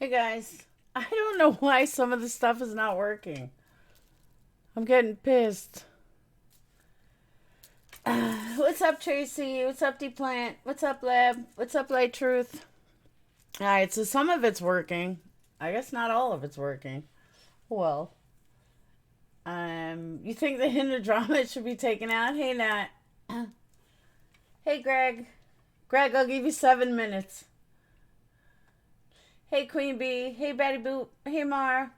Hey guys, I don't know why some of the stuff is not working. I'm getting pissed. What's up, Tracy? What's up, D-Plant? What's up, Lab? What's up, Light Truth? Alright, so some of it's working. I guess not all of it's working. Well, you think the hinder drama should be taken out? Hey, Nat. Hey, Greg. Greg, I'll give you 7 minutes. Hey, Queen Bee. Hey, Betty Boop. Hey, Mar.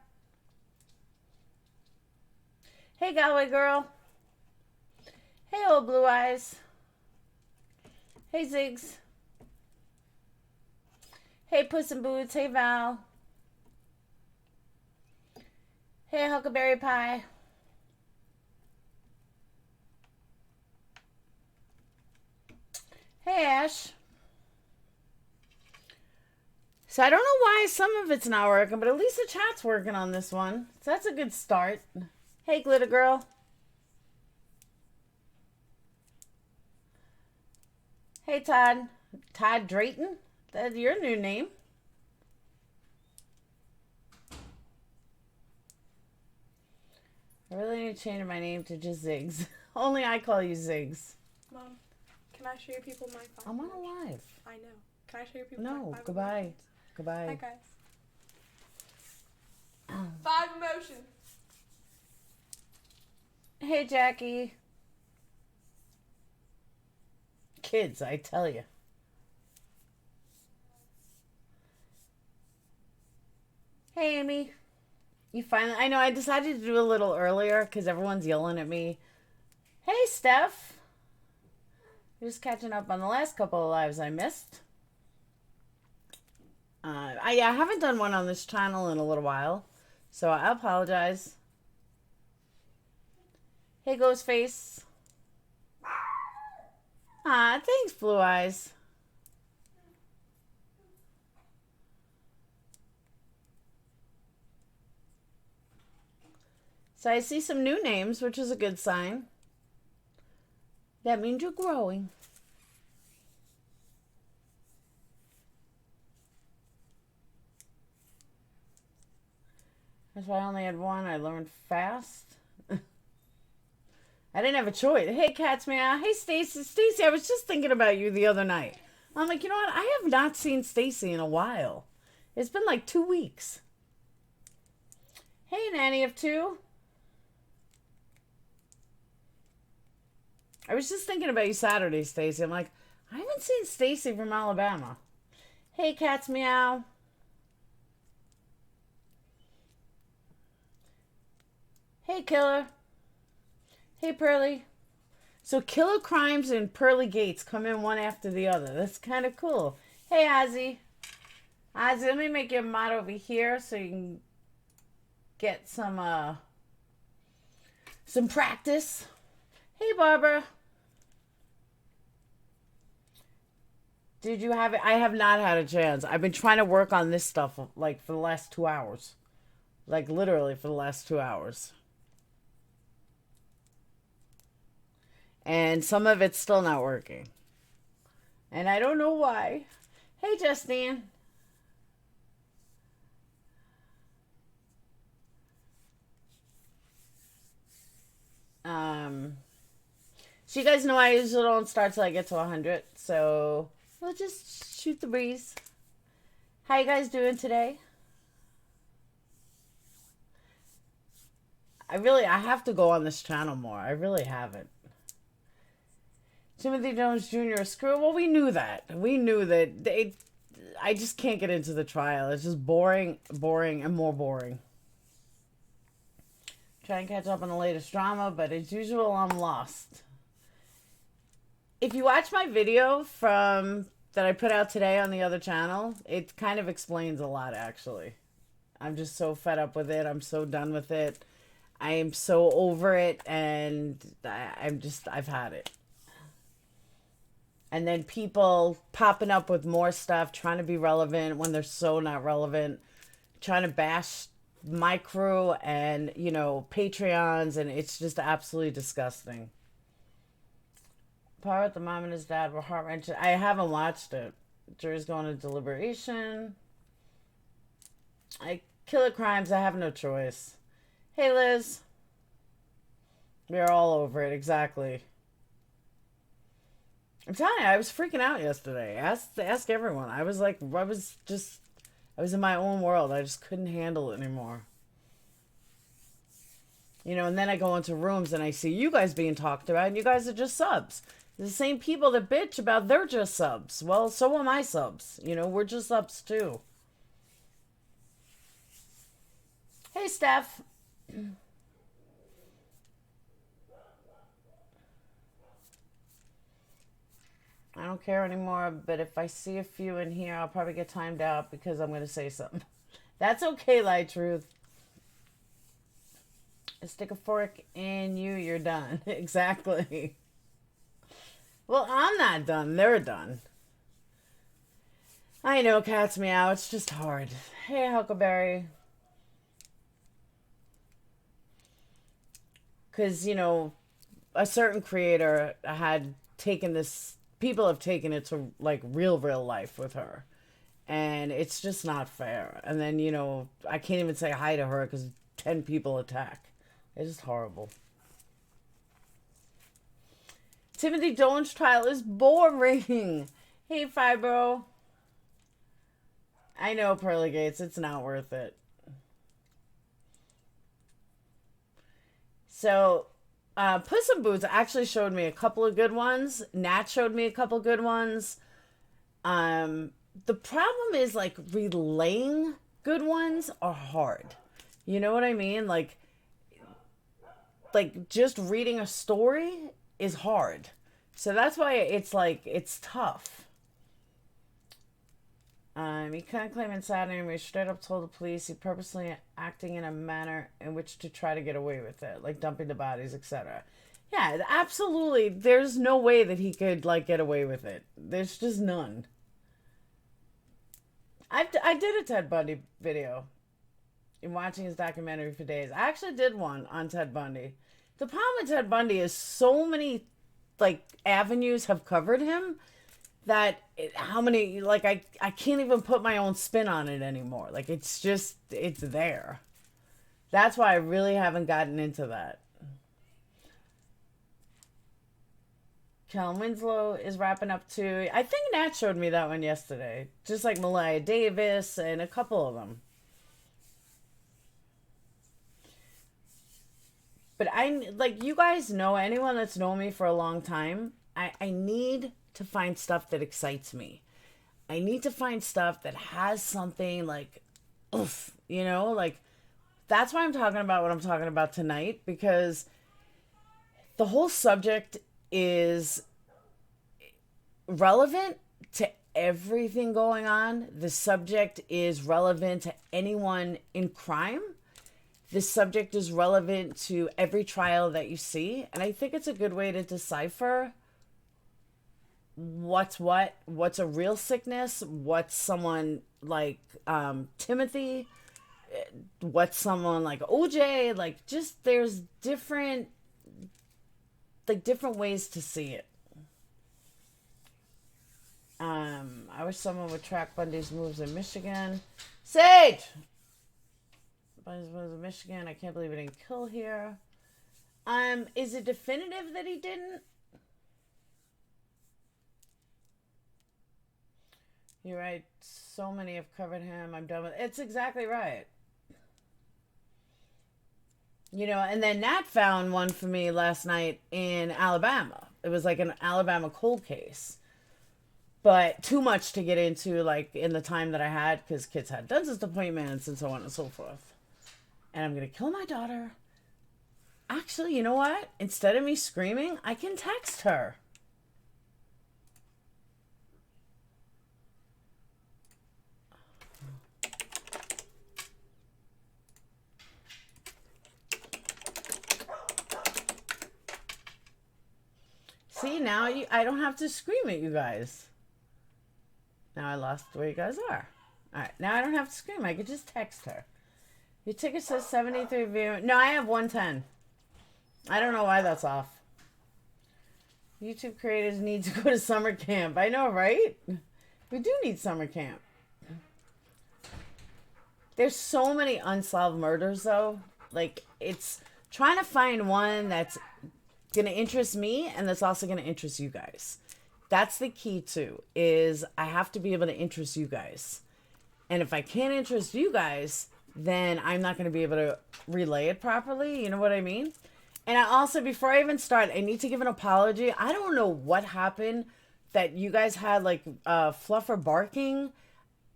Hey, Galway Girl. Hey, old Blue Eyes. Hey, Ziggs. Hey, Puss in Boots. Hey, Val. Hey, Huckleberry Pie. Hey, Ash. So I don't know why some of it's not working, but at least the chat's working on this one. So that's a good start. Hey, Glitter Girl. Hey, Todd. Todd Drayton? That's your new name. I really need to change my name to just Ziggs. Only I call you Ziggs. Mom, can I show you people my 5 I'm on emotions? a live. I know. Can I show you people No, my 5 goodbye. emotions? Goodbye. Hi, guys. 5 emotions. Hey, Jackie. Kids, I tell you. Hey, Amy. You finally... I know, I decided to do a little earlier because everyone's yelling at me. Hey, Steph. Just catching up on the last couple of lives I missed. I haven't done one on this channel in a little while, so I apologize. Hey, Ghostface. Thanks, Blue Eyes. So I see some new names, which is a good sign. That means you're growing. That's why I only had one. I learned fast. I didn't have a choice. Hey, Cats Meow. Hey, Stacy. Stacy, I was just thinking about you the other night. I'm like, you know what? I have not seen Stacy in a while. It's been like 2 weeks. Hey, Nanny of Two. I was just thinking about you Saturday, Stacy. I'm like, I haven't seen Stacy from Alabama. Hey, Cats Meow. Hey, Killer. Hey, Pearly. So Killer Crimes and Pearly Gates come in one after the other. That's kind of cool. Hey, Ozzy. Ozzy, let me make you a mod over here so you can get some practice. Hey, Barbara. Did you have it? I have not had a chance. I've been trying to work on this stuff like for the last 2 hours. Like literally for the last 2 hours. And some of it's still not working. And I don't know why. Hey, Justine. So you guys know I usually don't start till I get to 100. So we'll just shoot the breeze. How you guys doing today? I have to go on this channel more. I really haven't. Timothy Jones Jr. is screw. Well, we knew that. We knew that I just can't get into the trial. It's just boring, boring, and more boring. Try and catch up on the latest drama, but as usual, I'm lost. If you watch my video that I put out today on the other channel, it kind of explains a lot, actually. I'm just so fed up with it. I'm so done with it. I am so over it, and I've had it. And then people popping up with more stuff, trying to be relevant when they're so not relevant, trying to bash my crew and, Patreons, and it's just absolutely disgusting. Part with the mom and his dad were heart-wrenching. I haven't watched it. Jury's going to deliberation. I kill at crimes. I have no choice. Hey, Liz. We're all over it. Exactly. I'm telling you, I was freaking out yesterday. Ask everyone. I was in my own world. I just couldn't handle it anymore. You know, and then I go into rooms and I see you guys being talked about, and you guys are just subs. The same people that bitch about they're just subs. Well, so am I subs. You know, we're just subs too. Hey, Steph. I don't care anymore, but if I see a few in here, I'll probably get timed out because I'm going to say something. That's okay, Light Truth. Stick a fork in you, you're done. Exactly. Well, I'm not done. They're done. I know, cat's meow. It's just hard. Hey, Huckleberry. Because, you know, a certain creator had taken this... People have taken it to, like, real life with her. And it's just not fair. And then, you know, I can't even say hi to her because 10 people attack. It's just horrible. Timothy Dolan's trial is boring. Hey, Fibro. I know, Pearly Gates. It's not worth it. So, Puss in Boots actually showed me a couple of good ones. Nat showed me a couple of good ones. The problem is, like, relaying good ones are hard. You know what I mean? Like, just reading a story is hard. So that's why it's tough. He couldn't claim insanity. He straight up told the police he purposely acting in a manner in which to try to get away with it, like dumping the bodies, etc. Yeah, absolutely. There's no way that he could, like, get away with it. There's just none. I did a Ted Bundy video. In watching his documentary for days. I actually did one on Ted Bundy. The problem with Ted Bundy is so many, like, avenues have covered him that how many, like, I can't even put my own spin on it anymore. Like, it's there. That's why I really haven't gotten into that. Kellen Winslow is wrapping up too. I think Nat showed me that one yesterday. Just like Malaya Davis and a couple of them. But you guys know, anyone that's known me for a long time, I need to find stuff that excites me. I need to find stuff that has something like, oof, you know, like, that's why I'm talking about what I'm talking about tonight, because the whole subject is relevant to everything going on. The subject is relevant to anyone in crime. This subject is relevant to every trial that you see. And I think it's a good way to decipher what's a real sickness, what's someone like Timothy, what's someone like OJ, like, just there's different ways to see it. I wish someone would track Bundy's moves in Michigan. Sage! Bundy's moves in Michigan. I can't believe he didn't kill here. Is it definitive that he didn't? You're right. So many have covered him. I'm done with it. It's exactly right. You know, and then Nat found one for me last night in Alabama. It was like an Alabama cold case. But too much to get into, like, in the time that I had, because kids had dentist appointments and so on and so forth. And I'm going to kill my daughter. Actually, you know what? Instead of me screaming, I can text her. See, now I don't have to scream at you guys. Now I lost where you guys are. Alright, now I don't have to scream. I could just text her. Your ticket says 73 viewers. No, I have 110. I don't know why that's off. YouTube creators need to go to summer camp. I know, right? We do need summer camp. There's so many unsolved murders, though. Like, it's trying to find one that's going to interest me and that's also going to interest you guys. That's the key, too, is I have to be able to interest you guys. And if I can't interest you guys, then I'm not going to be able to relay it properly. You know what I mean? And I also, before I even start, I need to give an apology. I don't know what happened that you guys had, like, fluffer barking.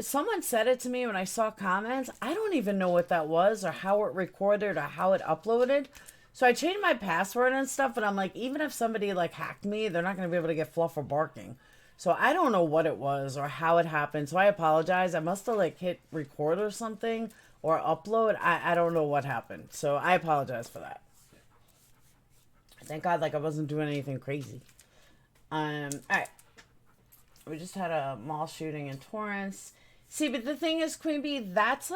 Someone said it to me when I saw comments. I don't even know what that was or how it recorded or how it uploaded. So I changed my password and stuff, but I'm like, even if somebody, like, hacked me, they're not going to be able to get fluffer barking. So I don't know what it was or how it happened. So I apologize. I must have, like, hit record or something or upload. I don't know what happened. So I apologize for that. Thank God, like, I wasn't doing anything crazy. All right. We just had a mall shooting in Torrance. See, but the thing is, Queen Bee, that's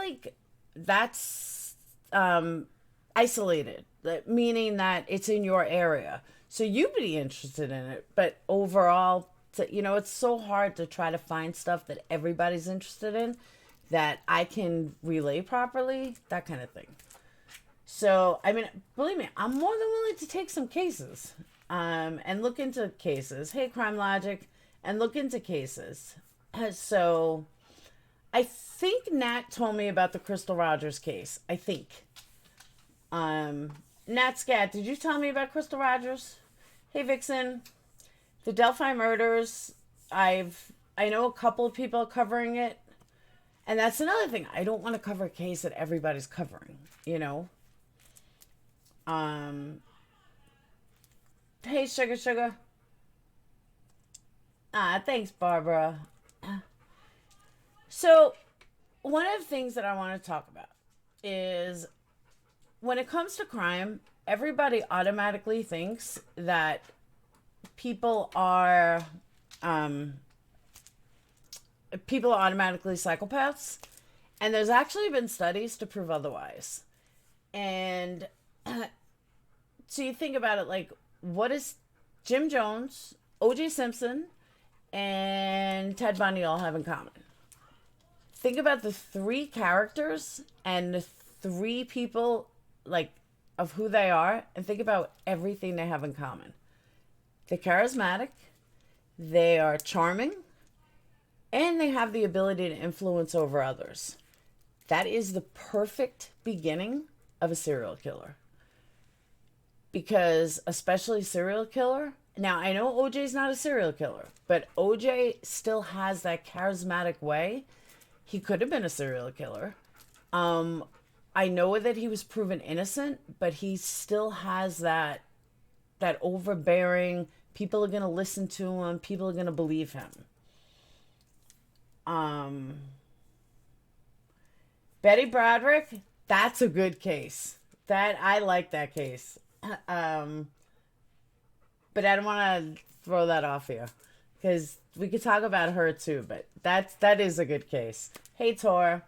isolated, meaning that it's in your area. So you'd be interested in it. But overall, it's so hard to try to find stuff that everybody's interested in that I can relay properly, that kind of thing. So, I mean, believe me, I'm more than willing to take some cases and look into cases. Hey, Crime Logic, and look into cases. So, I think Nat told me about the Crystal Rogers case. I think. Nat Scat, did you tell me about Crystal Rogers? Hey, Vixen. The Delphi murders, I know a couple of people covering it. And that's another thing. I don't want to cover a case that everybody's covering, you know? Hey, Sugar. Thanks, Barbara. So, one of the things that I want to talk about is when it comes to crime, everybody automatically thinks that people are automatically psychopaths, and there's actually been studies to prove otherwise. And so you think about it, like, what does Jim Jones, O.J. Simpson, and Ted Bundy all have in common? Think about the three characters and the three people, like, of who they are, and think about everything they have in common. They're charismatic, they are charming, and they have the ability to influence over others. That is the perfect beginning of a serial killer. Because, especially serial killer, now I know OJ's not a serial killer, but OJ still has that charismatic way. He could have been a serial killer. I know that he was proven innocent, but he still has that overbearing, people are going to listen to him, people are going to believe him. Betty Broderick, that's a good case. I like that case. But I don't want to throw that off here because we could talk about her too, but that is a good case. Hey, Tor.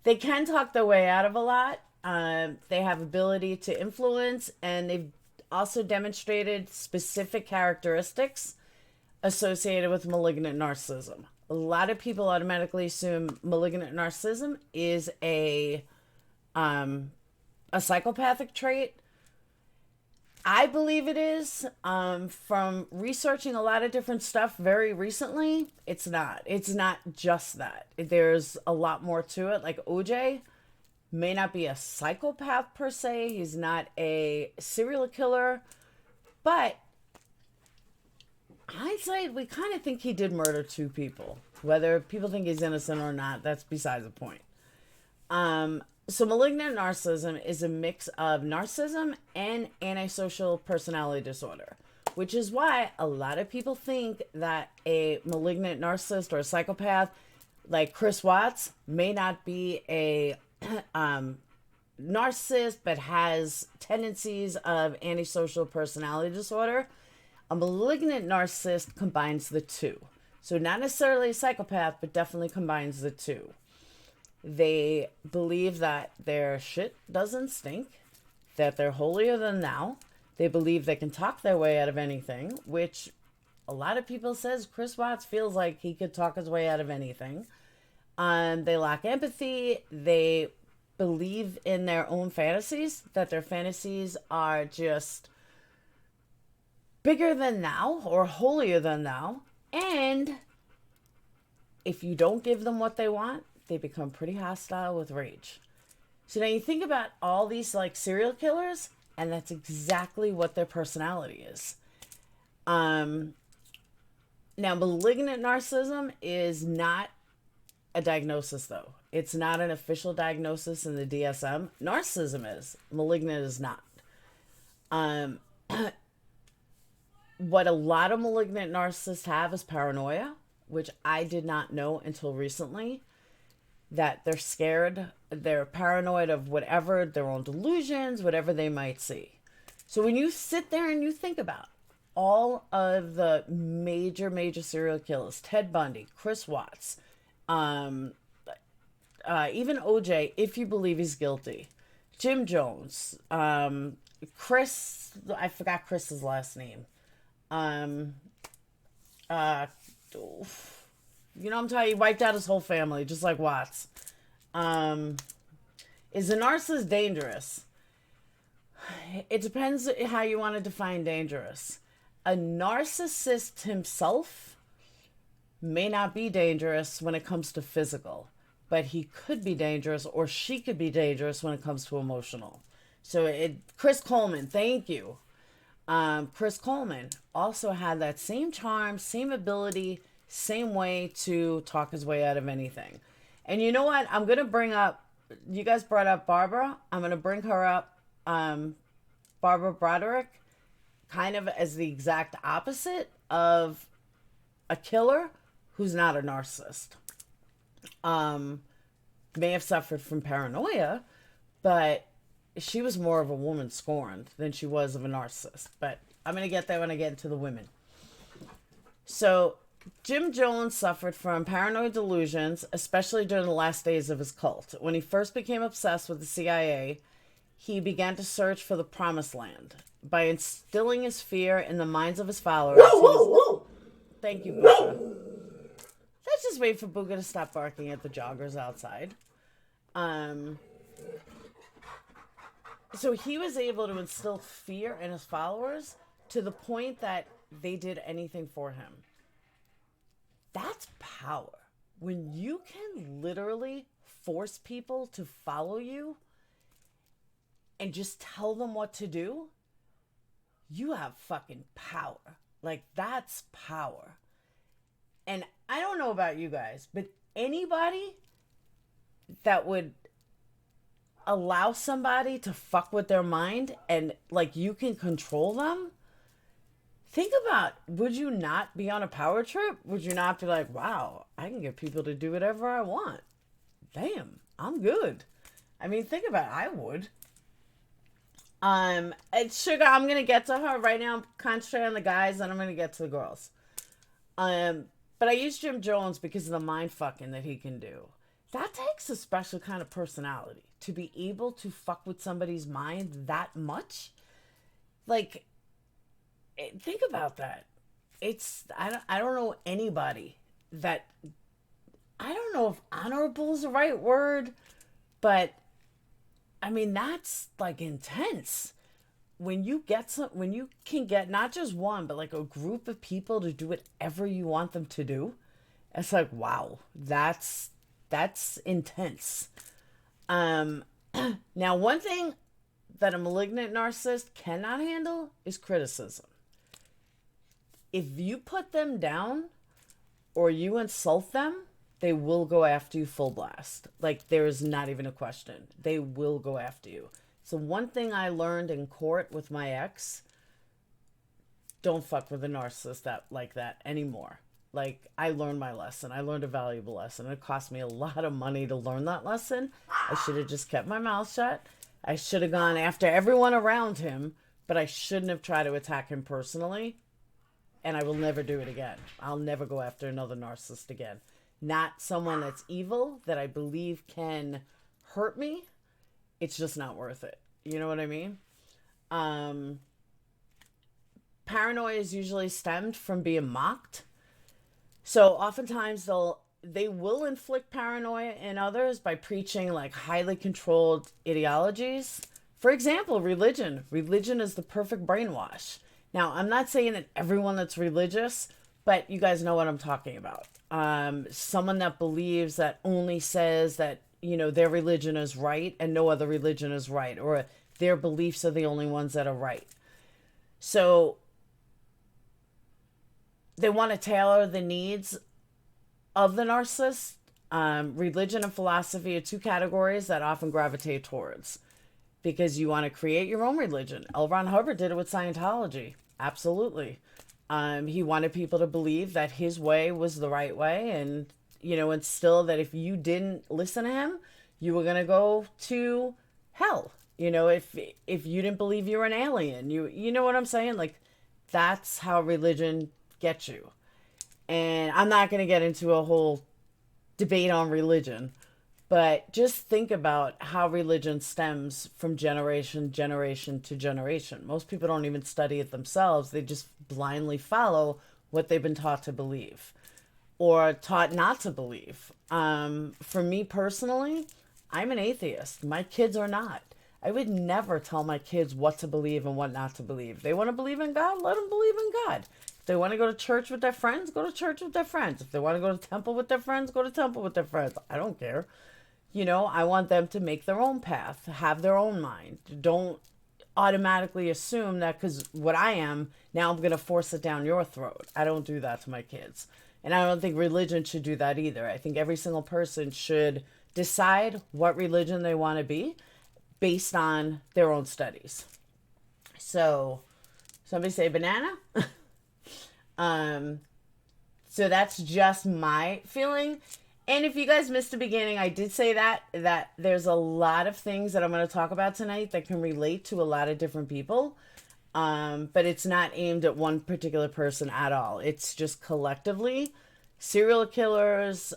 They can talk their way out of a lot. They have ability to influence, and they've also demonstrated specific characteristics associated with malignant narcissism. A lot of people automatically assume malignant narcissism is a psychopathic trait. I believe it is. From researching a lot of different stuff very recently, it's not. It's not just that. There's a lot more to it. Like OJ may not be a psychopath per se. He's not a serial killer. But hindsight, we kind of think he did murder two people. Whether people think he's innocent or not, that's besides the point. So malignant narcissism is a mix of narcissism and antisocial personality disorder, which is why a lot of people think that a malignant narcissist or a psychopath like Chris Watts may not be a narcissist but has tendencies of antisocial personality disorder. A malignant narcissist combines the two. So not necessarily a psychopath, but definitely combines the two. They believe that their shit doesn't stink, that they're holier than thou. They believe they can talk their way out of anything, which a lot of people says Chris Watts feels like he could talk his way out of anything. They lack empathy. They believe in their own fantasies, that their fantasies are just bigger than thou or holier than thou. And if you don't give them what they want, they become pretty hostile with rage. So now you think about all these like serial killers, and that's exactly what their personality is. Now, malignant narcissism is not a diagnosis, though. It's not an official diagnosis in the DSM. Narcissism is. Malignant is not. What a lot of malignant narcissists have is paranoia, which I did not know until recently. That they're scared, they're paranoid of whatever, their own delusions, whatever they might see. So when you sit there and you think about all of the major serial killers, Ted Bundy, Chris Watts, even OJ, if you believe he's guilty, Jim Jones, Chris, I forgot Chris's last name. You know, I'm telling you, he wiped out his whole family, just like Watts. Is a narcissist dangerous? It depends how you want to define dangerous. A narcissist himself may not be dangerous when it comes to physical, but he could be dangerous, or she could be dangerous when it comes to emotional. So Chris Coleman, thank you. Chris Coleman also had that same charm, same ability, same way to talk his way out of anything. And you know what? I'm going to bring up, you guys brought up Barbara. I'm going to bring her up, Barbara Broderick, kind of as the exact opposite of a killer who's not a narcissist. May have suffered from paranoia, but she was more of a woman scorned than she was of a narcissist. But I'm going to get there when I get into the women. So Jim Jones suffered from paranoid delusions, especially during the last days of his cult. When he first became obsessed with the CIA, he began to search for the promised land. By instilling his fear in the minds of his followers... Thank you, Buka. Let's just wait for Buka to stop barking at the joggers outside. So he was able to instill fear in his followers to the point that they did anything for him. That's power. When you can literally force people to follow you and just tell them what to do, you have fucking power. Like, that's power. And I don't know about you guys, but anybody that would allow somebody to fuck with their mind and, like, you can control them, think about, would you not be on a power trip? Would you not be like, wow, I can get people to do whatever I want? Damn, I'm good. I mean, think about it. I would. Sugar, I'm going to get to her. Right now, I'm concentrating on the guys, and I'm going to get to the girls. But I use Jim Jones because of the mind fucking that he can do. That takes a special kind of personality to be able to fuck with somebody's mind that much. Like, think about that. I don't know anybody that, I don't know if honorable is the right word, but I mean, that's like intense. When you can get not just one, but like a group of people to do whatever you want them to do, it's like, wow, that's intense. Now, one thing that a malignant narcissist cannot handle is criticism. If you put them down or you insult them, they will go after you full blast. Like, there is not even a question. They will go after you. So one thing I learned in court with my ex, don't fuck with a narcissist like that anymore. Like, I learned my lesson. I learned a valuable lesson. It cost me a lot of money to learn that lesson. I should have just kept my mouth shut. I should have gone after everyone around him, but I shouldn't have tried to attack him personally. And I will never do it again. I'll never go after another narcissist again. Not someone that's evil, that I believe can hurt me. It's just not worth it. You know what I mean? Paranoia is usually stemmed from being mocked. So oftentimes they'll they will inflict paranoia in others by preaching like highly controlled ideologies. For example, religion. Religion is the perfect brainwash. Now, I'm not saying that everyone that's religious, but you guys know what I'm talking about. Someone that believes that only says that, you know, their religion is right and no other religion is right, or their beliefs are the only ones that are right. So they want to tailor the needs of the narcissist. Religion and philosophy are two categories that often gravitate towards, because you want to create your own religion. L. Ron Hubbard did it with Scientology. Absolutely. He wanted people to believe that his way was the right way, and, you know, instill that if you didn't listen to him, you were going to go to hell. You know, if you didn't believe you were an alien, you know what I'm saying? Like, that's how religion gets you. And I'm not going to get into a whole debate on religion, but just think about how religion stems from generation to generation. Most people don't even study it themselves. They just blindly follow what they've been taught to believe or taught not to believe. For me personally, I'm an atheist. My kids are not. I would never tell my kids what to believe and what not to believe. They want to believe in God, let them believe in God. If they want to go to church with their friends, go to church with their friends. If they want to go to temple with their friends, go to temple with their friends. I don't care. You know, I want them to make their own path, have their own mind. Don't automatically assume that because what I am, now I'm going to force it down your throat. I don't do that to my kids. And I don't think religion should do that either. I think every single person should decide what religion they want to be based on their own studies. So, somebody say banana? So that's just my feeling. And if you guys missed the beginning, I did say that there's a lot of things that I'm going to talk about tonight that can relate to a lot of different people. But it's not aimed at one particular person at all. It's just collectively serial killers,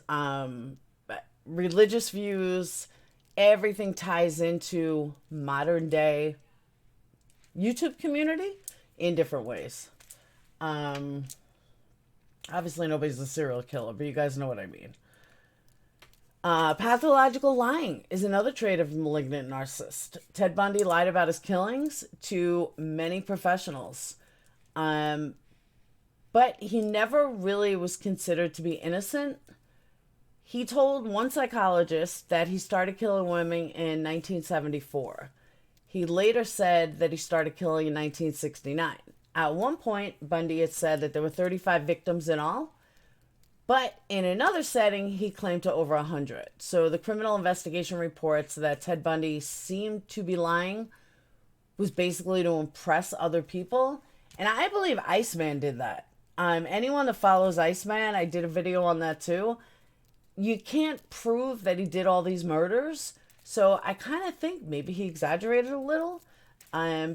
religious views, everything ties into modern day YouTube community in different ways. Obviously nobody's a serial killer, but you guys know what I mean. Pathological lying is another trait of malignant narcissist. Ted Bundy lied about his killings to many professionals. But he never really was considered to be innocent. He told one psychologist that he started killing women in 1974. He later said that he started killing in 1969. At one point, Bundy had said that there were 35 victims in all. But in another setting, he claimed to over 100. So the criminal investigation reports that Ted Bundy seemed to be lying was basically to impress other people. And I believe Iceman did that. Anyone that follows Iceman, I did a video on that too. You can't prove that he did all these murders. So I kind of think maybe he exaggerated a little.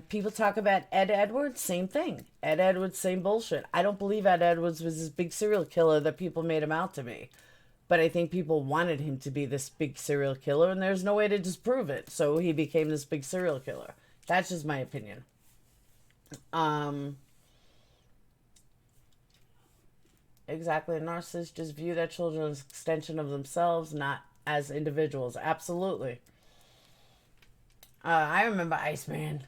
People talk about Ed Edwards, same thing. Ed Edwards, same bullshit. I don't believe Ed Edwards was this big serial killer that people made him out to be. But I think people wanted him to be this big serial killer, and there's no way to disprove it. So he became this big serial killer. That's just my opinion. Exactly. Narcissists just view their children as an extension of themselves, not as individuals. Absolutely. I remember Iceman.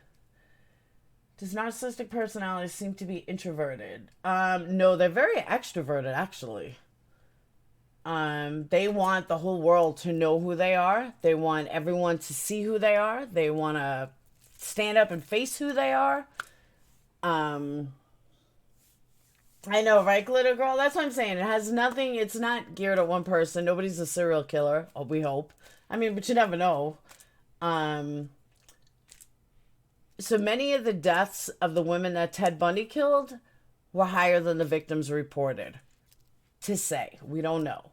Does narcissistic personalities seem to be introverted? No, they're very extroverted, actually. They want the whole world to know who they are. They want everyone to see who they are. They want to stand up and face who they are. I know, right, Glitter Girl? That's what I'm saying. It has nothing, it's not geared at one person. Nobody's a serial killer, we hope. I mean, but you never know. So many of the deaths of the women that Ted Bundy killed were higher than the victims reported. To say, we don't know.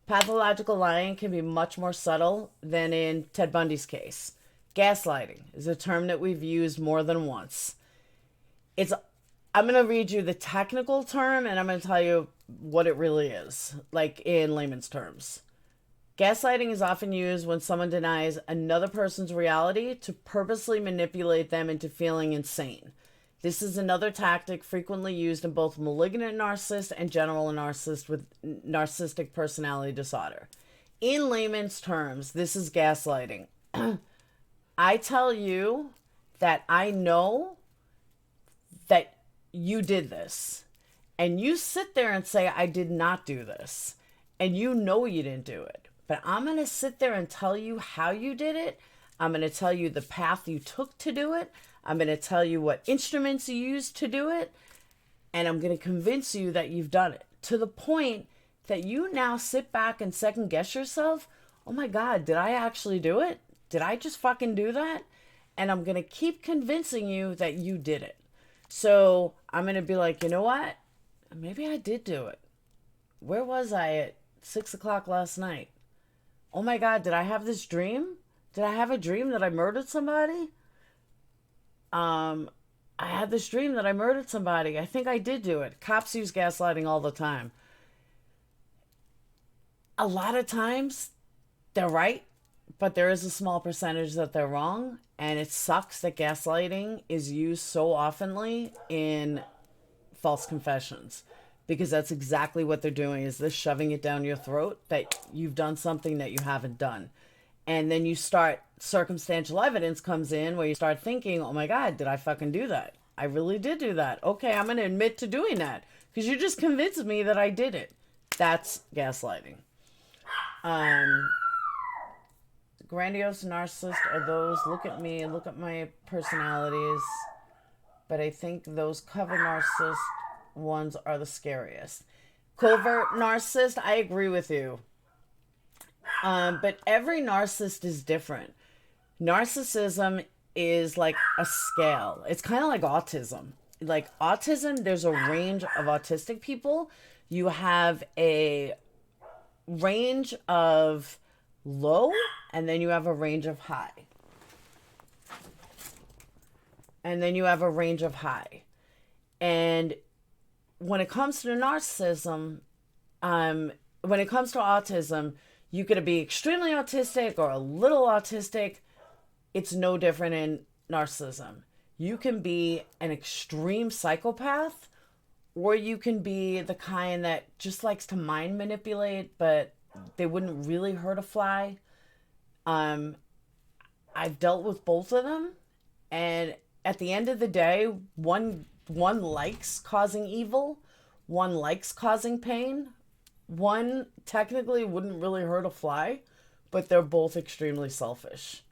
Pathological lying can be much more subtle than in Ted Bundy's case. Gaslighting is a term that we've used more than once. I'm going to read you the technical term, and I'm going to tell you what it really is, like in layman's terms. Gaslighting is often used when someone denies another person's reality to purposely manipulate them into feeling insane. This is another tactic frequently used in both malignant narcissists and general narcissists with narcissistic personality disorder. In layman's terms, this is gaslighting. I tell you that I know that you did this, and you sit there and say, I did not do this, and you know you didn't do it. But I'm going to sit there and tell you how you did it. I'm going to tell you the path you took to do it. I'm going to tell you what instruments you used to do it. And I'm going to convince you that you've done it, to the point that you now sit back and second guess yourself. Oh my God, did I actually do it? Did I just fucking do that? And I'm going to keep convincing you that you did it. So I'm going to be like, you know what? Maybe I did do it. Where was I at 6 o'clock last night? Oh my God, did I have this dream? Did I have a dream that I murdered somebody? I had this dream that I murdered somebody. I think I did do it. Cops use gaslighting all the time. A lot of times they're right, but there is a small percentage that they're wrong. And it sucks that gaslighting is used so oftenly in false confessions, because that's exactly what they're doing, is they're shoving it down your throat that you've done something that you haven't done. And then you start, circumstantial evidence comes in where you start thinking, oh my God, did I fucking do that? I really did do that. Okay, I'm going to admit to doing that because you just convinced me that I did it. That's gaslighting. Grandiose narcissists are those, look at me and look at my personalities, but I think those cover narcissist ones are the scariest. Covert narcissist, I agree with you. But every narcissist is different. Narcissism is like a scale. It's kind of like autism. Like autism, there's a range of autistic people. You have a range of low, and then you have a range of high. And then you have a range of high. And when it comes to narcissism, when it comes to autism, you could be extremely autistic or a little autistic. It's no different in narcissism. You can be an extreme psychopath, or you can be the kind that just likes to mind manipulate, but they wouldn't really hurt a fly. I've dealt with both of them, and at the end of the day, one likes causing evil, one likes causing pain. One technically wouldn't really hurt a fly, but they're both extremely selfish.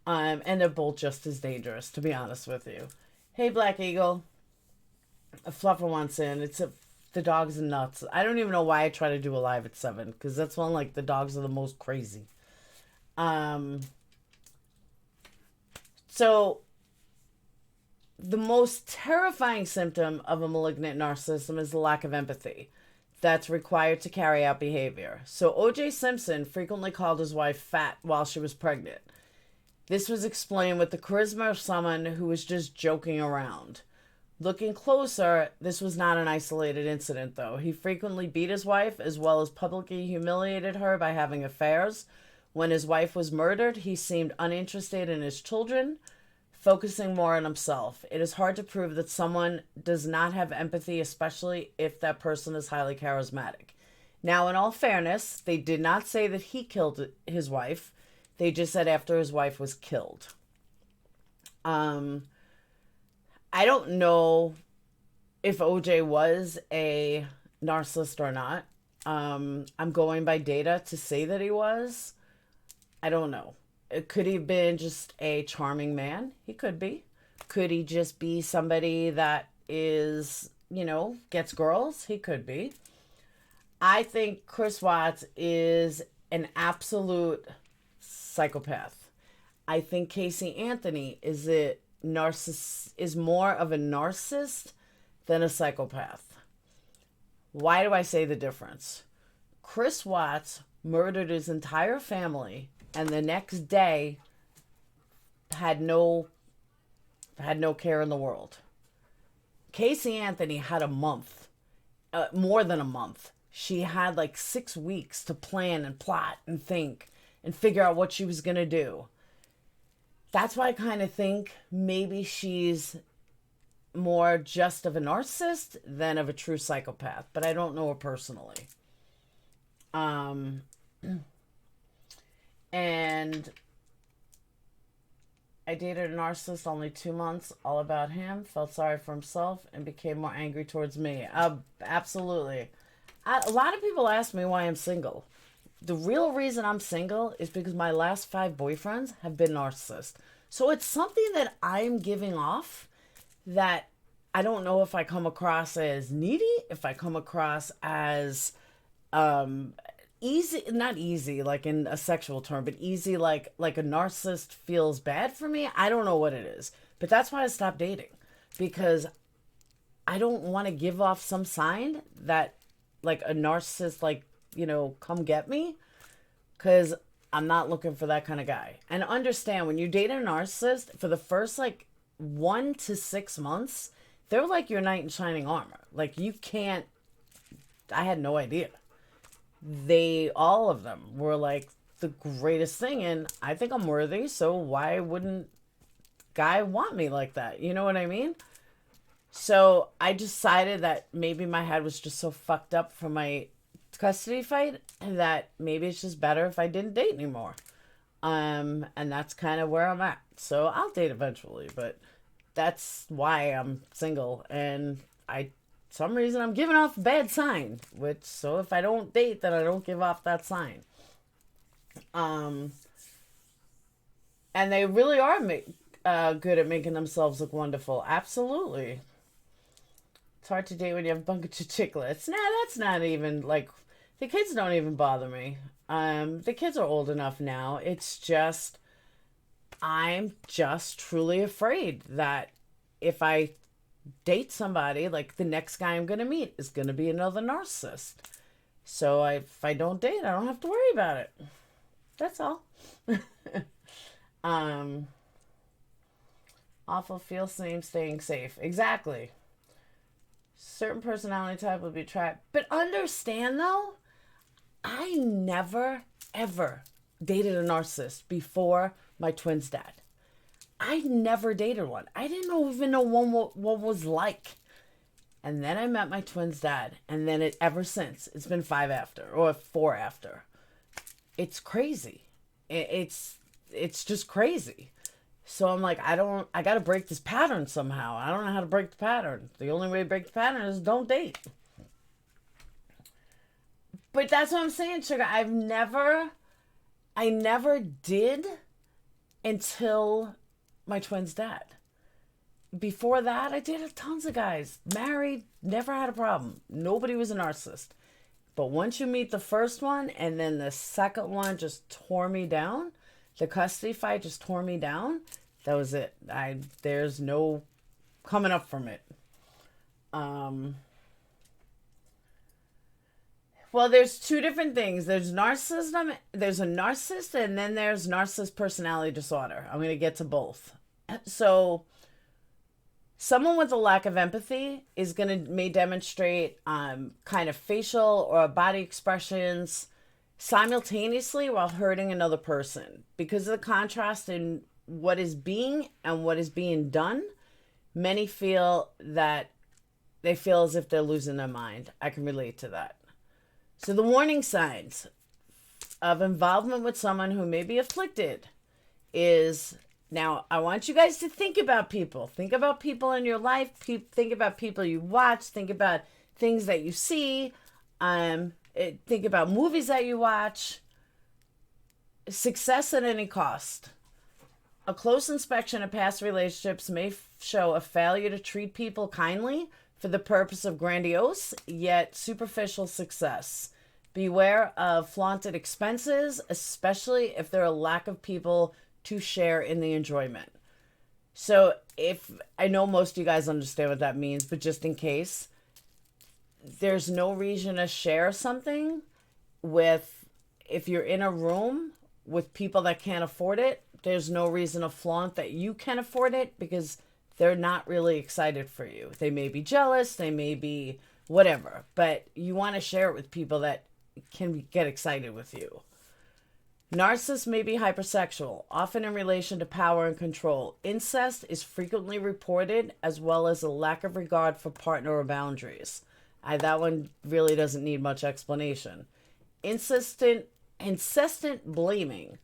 And they're both just as dangerous, to be honest with you. Hey, Black Eagle. A fluffer wants in. The dogs are nuts. I don't even know why I try to do a live at 7, because that's when, like, the dogs are the most crazy. So the most terrifying symptom of a malignant narcissism is the lack of empathy that's required to carry out behavior. So O.J. Simpson frequently called his wife fat while she was pregnant. This was explained with the charisma of someone who was just joking around. Looking closer, this was not an isolated incident, though. He frequently beat his wife, as well as publicly humiliated her by having affairs. When his wife was murdered, he seemed uninterested in his children, focusing more on himself. It is hard to prove that someone does not have empathy, especially if that person is highly charismatic. Now, in all fairness, they did not say that he killed his wife. They just said after his wife was killed. I don't know if OJ was a narcissist or not. I'm going by data to say that he was. I don't know. Could he have been just a charming man? He could be. Could he just be somebody that is, gets girls? He could be. I think Chris Watts is an absolute psychopath. I think Casey Anthony is more of a narcissist than a psychopath. Why do I say the difference? Chris Watts murdered his entire family, and the next day had no care in the world. Casey Anthony had a month, more than a month. She had like 6 weeks to plan and plot and think and figure out what she was going to do. That's why I kind of think maybe she's more just of a narcissist than of a true psychopath, but I don't know her personally. And I dated a narcissist only 2 months, all about him, felt sorry for himself, and became more angry towards me. Absolutely. A lot of people ask me why I'm single. The real reason I'm single is because my last 5 boyfriends have been narcissists. So it's something that I'm giving off that I don't know if I come across as needy, if I come across as easy, not easy like in a sexual term, but easy like a narcissist feels bad for me. I don't know what it is, but that's why I stopped dating, because I don't want to give off some sign that like a narcissist, like, you know, come get me, because I'm not looking for that kind of guy. And understand, when you date a narcissist for the first like 1 to 6 months, they're like your knight in shining armor. Like, you can't, I had no idea. All of them were like the greatest thing, and I think I'm worthy, so why wouldn't guy want me like that? You know what I mean? So I decided that maybe my head was just so fucked up from my custody fight that maybe it's just better if I didn't date anymore. And that's kind of where I'm at. So I'll date eventually, but that's why I'm single, and some reason I'm giving off a bad sign, so if I don't date, then I don't give off that sign. And they really are good at making themselves look wonderful. Absolutely. It's hard to date when you have a bunch of chicklets. Nah, that's not even, like, the kids don't even bother me. The kids are old enough now. It's just, I'm just truly afraid that if I date somebody, like, the next guy I'm going to meet is going to be another narcissist. So if I don't date, I don't have to worry about it. That's all. Awful, feel same, staying safe. Exactly. Certain personality type will be trapped. But understand, though, I never, ever dated a narcissist before my twins' dad. I never dated one. I didn't even know what was like. And then I met my twins' dad. And then ever since, it's been 5 after, or 4 after. It's crazy. It's just crazy. So I'm like, I got to break this pattern somehow. I don't know how to break the pattern. The only way to break the pattern is don't date. But that's what I'm saying, Sugar. I never did until my twins' dad. Before that, I dated tons of guys. Married, never had a problem. Nobody was a narcissist. But once you meet the first one, and then the second one just tore me down, the custody fight just tore me down, that was it. There's no coming up from it. Well, there's 2 different things. There's narcissism, there's a narcissist, and then there's narcissist personality disorder. I'm going to get to both. So, someone with a lack of empathy may demonstrate kind of facial or body expressions simultaneously while hurting another person. Because of the contrast in what is being and what is being done, many feel as if they're losing their mind. I can relate to that. So the warning signs of involvement with someone who may be afflicted is, now I want you guys to think about people. Think about people in your life. Think about people you watch. Think about things that you see. Think about movies that you watch. Success at any cost. A close inspection of past relationships may show a failure to treat people kindly for the purpose of grandiose yet superficial success. Beware of flaunted expenses, especially if there are a lack of people to share in the enjoyment. So I know most of you guys understand what that means, but just in case, there's no reason to share something if you're in a room with people that can't afford it, there's no reason to flaunt that you can afford it, because they're not really excited for you. They may be jealous, they may be whatever, but you want to share it with people that can get excited with you. Narcissists may be hypersexual, often in relation to power and control. Incest is frequently reported, as well as a lack of regard for partner or boundaries. That one really doesn't need much explanation. Incessant blaming.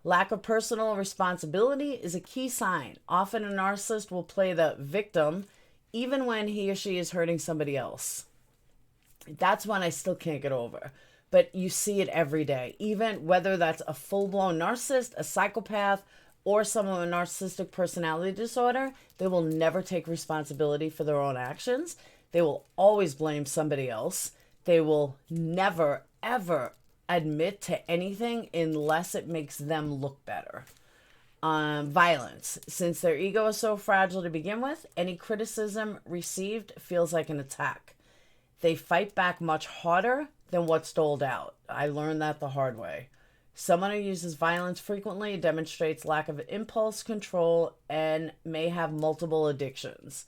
Lack of personal responsibility is a key sign. Often a narcissist will play the victim even when he or she is hurting somebody else. That's one I still can't get over. But you see it every day. Even whether that's a full-blown narcissist, a psychopath, or someone with a narcissistic personality disorder, they will never take responsibility for their own actions. They will always blame somebody else. They will never, ever admit to anything unless it makes them look better. Violence. Since their ego is so fragile to begin with, any criticism received feels like an attack. They fight back much harder than what's doled out. I learned that the hard way. Someone who uses violence frequently demonstrates lack of impulse control and may have multiple addictions.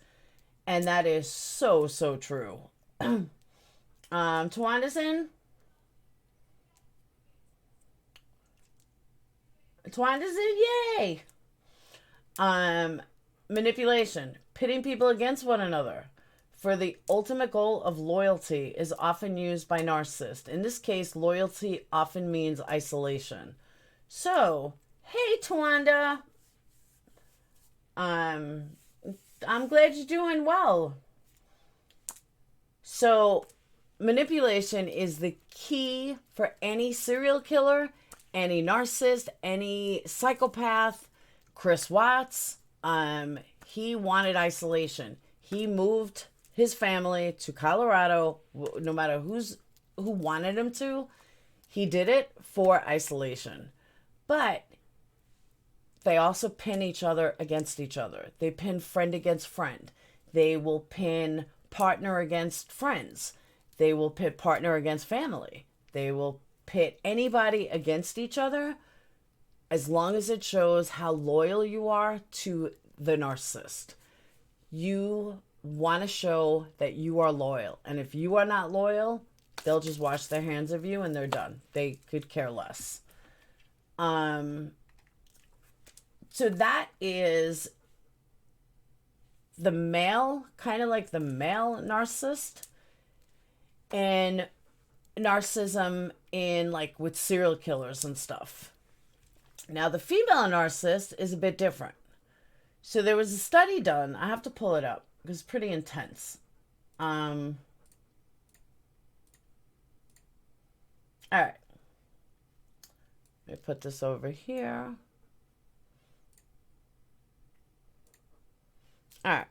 And that is so, so true. Tawanda's in. Tawanda's in, yay! Manipulation. Pitting people against one another for the ultimate goal of loyalty is often used by narcissists. In this case, loyalty often means isolation. So, hey, Tawanda. I'm glad you're doing well. So, manipulation is the key for any serial killer, any narcissist, any psychopath. Chris Watts, he wanted isolation. He moved his family to Colorado, no matter who wanted him to. He did it for isolation. But they also pin each other against each other. They pin friend against friend. They will pin partner against friends. They will pit partner against family. They will pit anybody against each other as long as it shows how loyal you are to the narcissist. You want to show that you are loyal. And if you are not loyal, they'll just wash their hands of you and they're done. They could care less. So that is the male, kind of like the male narcissist, and narcissism in like with serial killers and stuff. Now the female narcissist is a bit different. So there was a study done. I have to pull it up. It was pretty intense. All right. Let me put this over here. All right.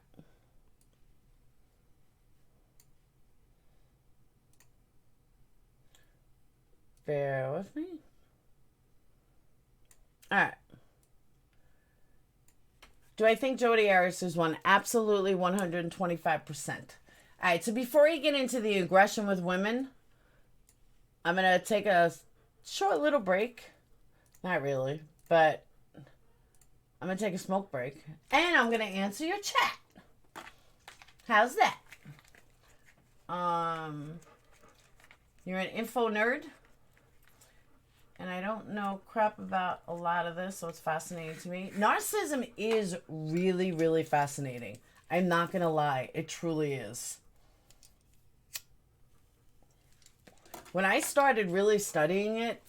Bear with me. All right. Do I think Jodi Arias is one? Absolutely, 125%. All right, so before you get into the aggression with women, I'm going to take a short little break. Not really, but I'm going to take a smoke break. And I'm going to answer your chat. How's that? You're an info nerd? And I don't know crap about a lot of this, so it's fascinating to me. Narcissism is really, really fascinating. I'm not going to lie. It truly is. When I started really studying it,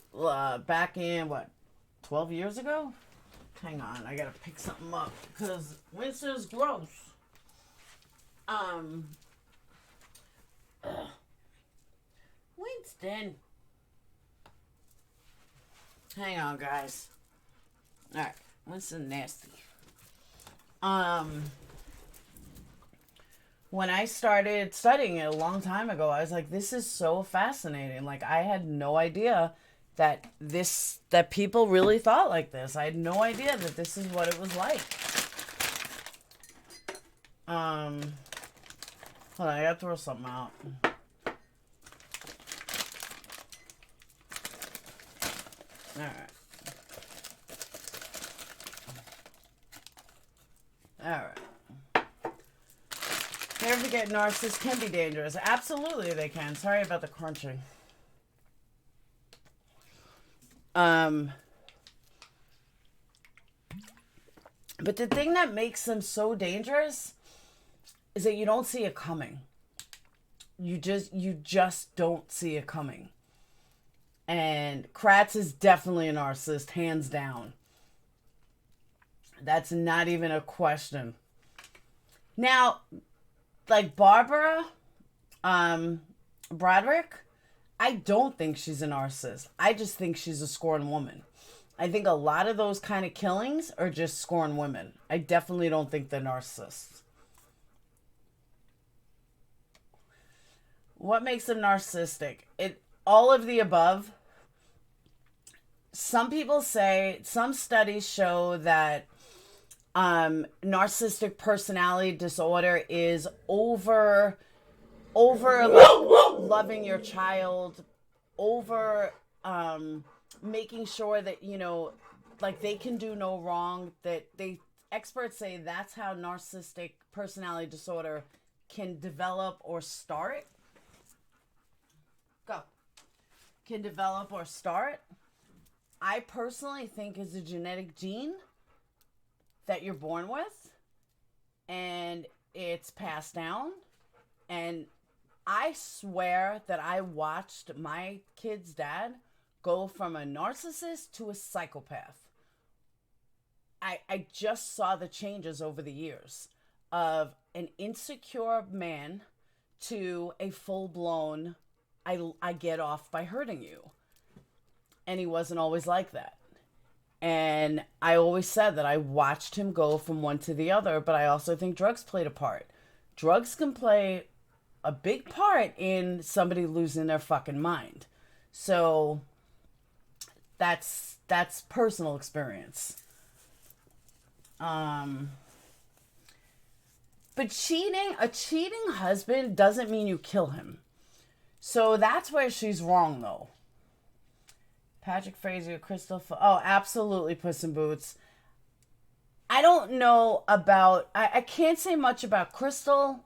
back in, 12 years ago? Hang on, I got to pick something up, because Winston's gross. Winston. Hang on, guys. Alright, Winston nasty. When I started studying it a long time ago, I was like, this is so fascinating. Like, I had no idea that people really thought like this. I had no idea that this is what it was like. Hold on, I gotta throw something out. Alright. Alright. Never forget, narcissists can be dangerous. Absolutely they can. Sorry about the crunching. But the thing that makes them so dangerous is that you don't see it coming. You just don't see it coming. And Kratz is definitely a narcissist, hands down. That's not even a question. Now, like Barbara Broderick, I don't think she's a narcissist. I just think she's a scorned woman. I think a lot of those kind of killings are just scorned women. I definitely don't think they're narcissists. What makes them narcissistic? All of the above. Some people say, some studies show that narcissistic personality disorder is over loving your child, over making sure that, you know, like they can do no wrong, that experts say that's how narcissistic personality disorder can develop or start. Can develop or start. I personally think it's a genetic gene that you're born with, and it's passed down. And I swear that I watched my kid's dad go from a narcissist to a psychopath. I just saw the changes over the years of an insecure man to a full-blown, I get off by hurting you. And he wasn't always like that. And I always said that I watched him go from one to the other, but I also think drugs played a part. Drugs can play a big part in somebody losing their fucking mind. So that's personal experience. But a cheating husband doesn't mean you kill him. So that's where she's wrong, though. Patrick Frazier, Crystal... Oh, absolutely, Puss in Boots. I don't know about... I can't say much about Crystal,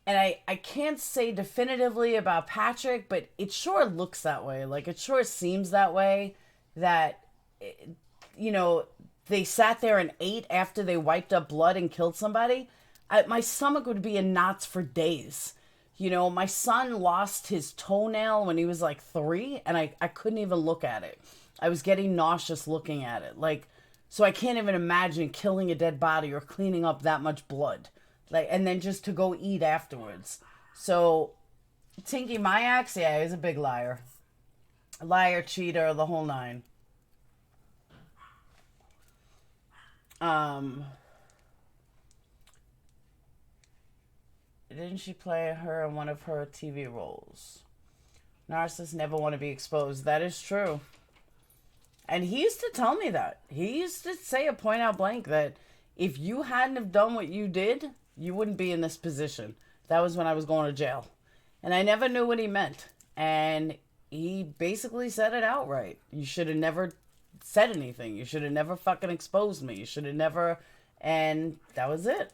and I can't say definitively about Patrick, but it sure looks that way. Like, it sure seems that way, that, you know, they sat there and ate after they wiped up blood and killed somebody. My stomach would be in knots for days. You know, my son lost his toenail when he was like 3, and I couldn't even look at it. I was getting nauseous looking at it. Like, so I can't even imagine killing a dead body or cleaning up that much blood. Like, and then just to go eat afterwards. So, Tinky Mayax, yeah, he's a big liar. Liar, cheater, the whole nine. Didn't she play her in one of her TV roles? Narcissists never want to be exposed. That is true. And he used to tell me that. He used to say a point out blank that if you hadn't have done what you did, you wouldn't be in this position. That was when I was going to jail. And I never knew what he meant. And he basically said it outright. You should have never said anything. You should have never fucking exposed me. You should have never... And that was it.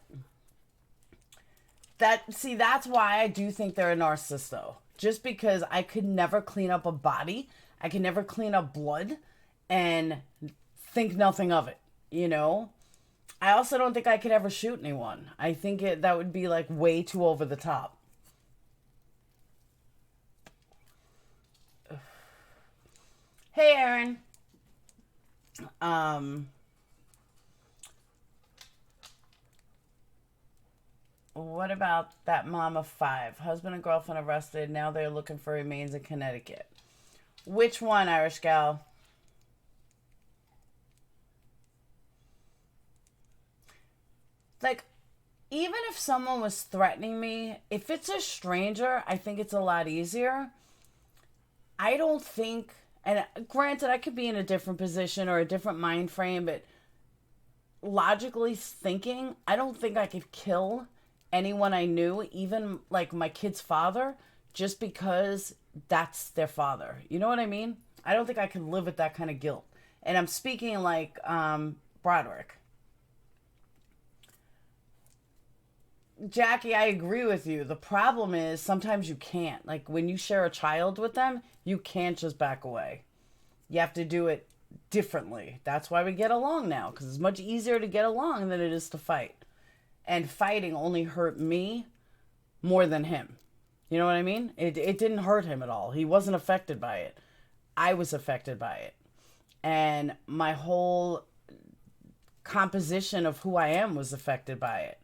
That's why I do think they're a narcissist, though. Just because I could never clean up a body. I could never clean up blood and think nothing of it, you know? I also don't think I could ever shoot anyone. I think that would be, like, way too over the top. Hey, Aaron. What about that mom of 5? Husband and girlfriend arrested. Now they're looking for remains in Connecticut. Which one, Irish gal? Like, even if someone was threatening me, if it's a stranger, I think it's a lot easier. I don't think, and granted, I could be in a different position or a different mind frame, but logically thinking, I don't think I could kill anyone I knew, even like my kid's father, just because that's their father. You know what I mean? I don't think I could live with that kind of guilt. And I'm speaking like Broderick. Jackie, I agree with you. The problem is sometimes you can't. Like when you share a child with them, you can't just back away. You have to do it differently. That's why we get along now, because it's much easier to get along than it is to fight. And fighting only hurt me more than him. You know what I mean? It didn't hurt him at all. He wasn't affected by it. I was affected by it. And my whole composition of who I am was affected by it.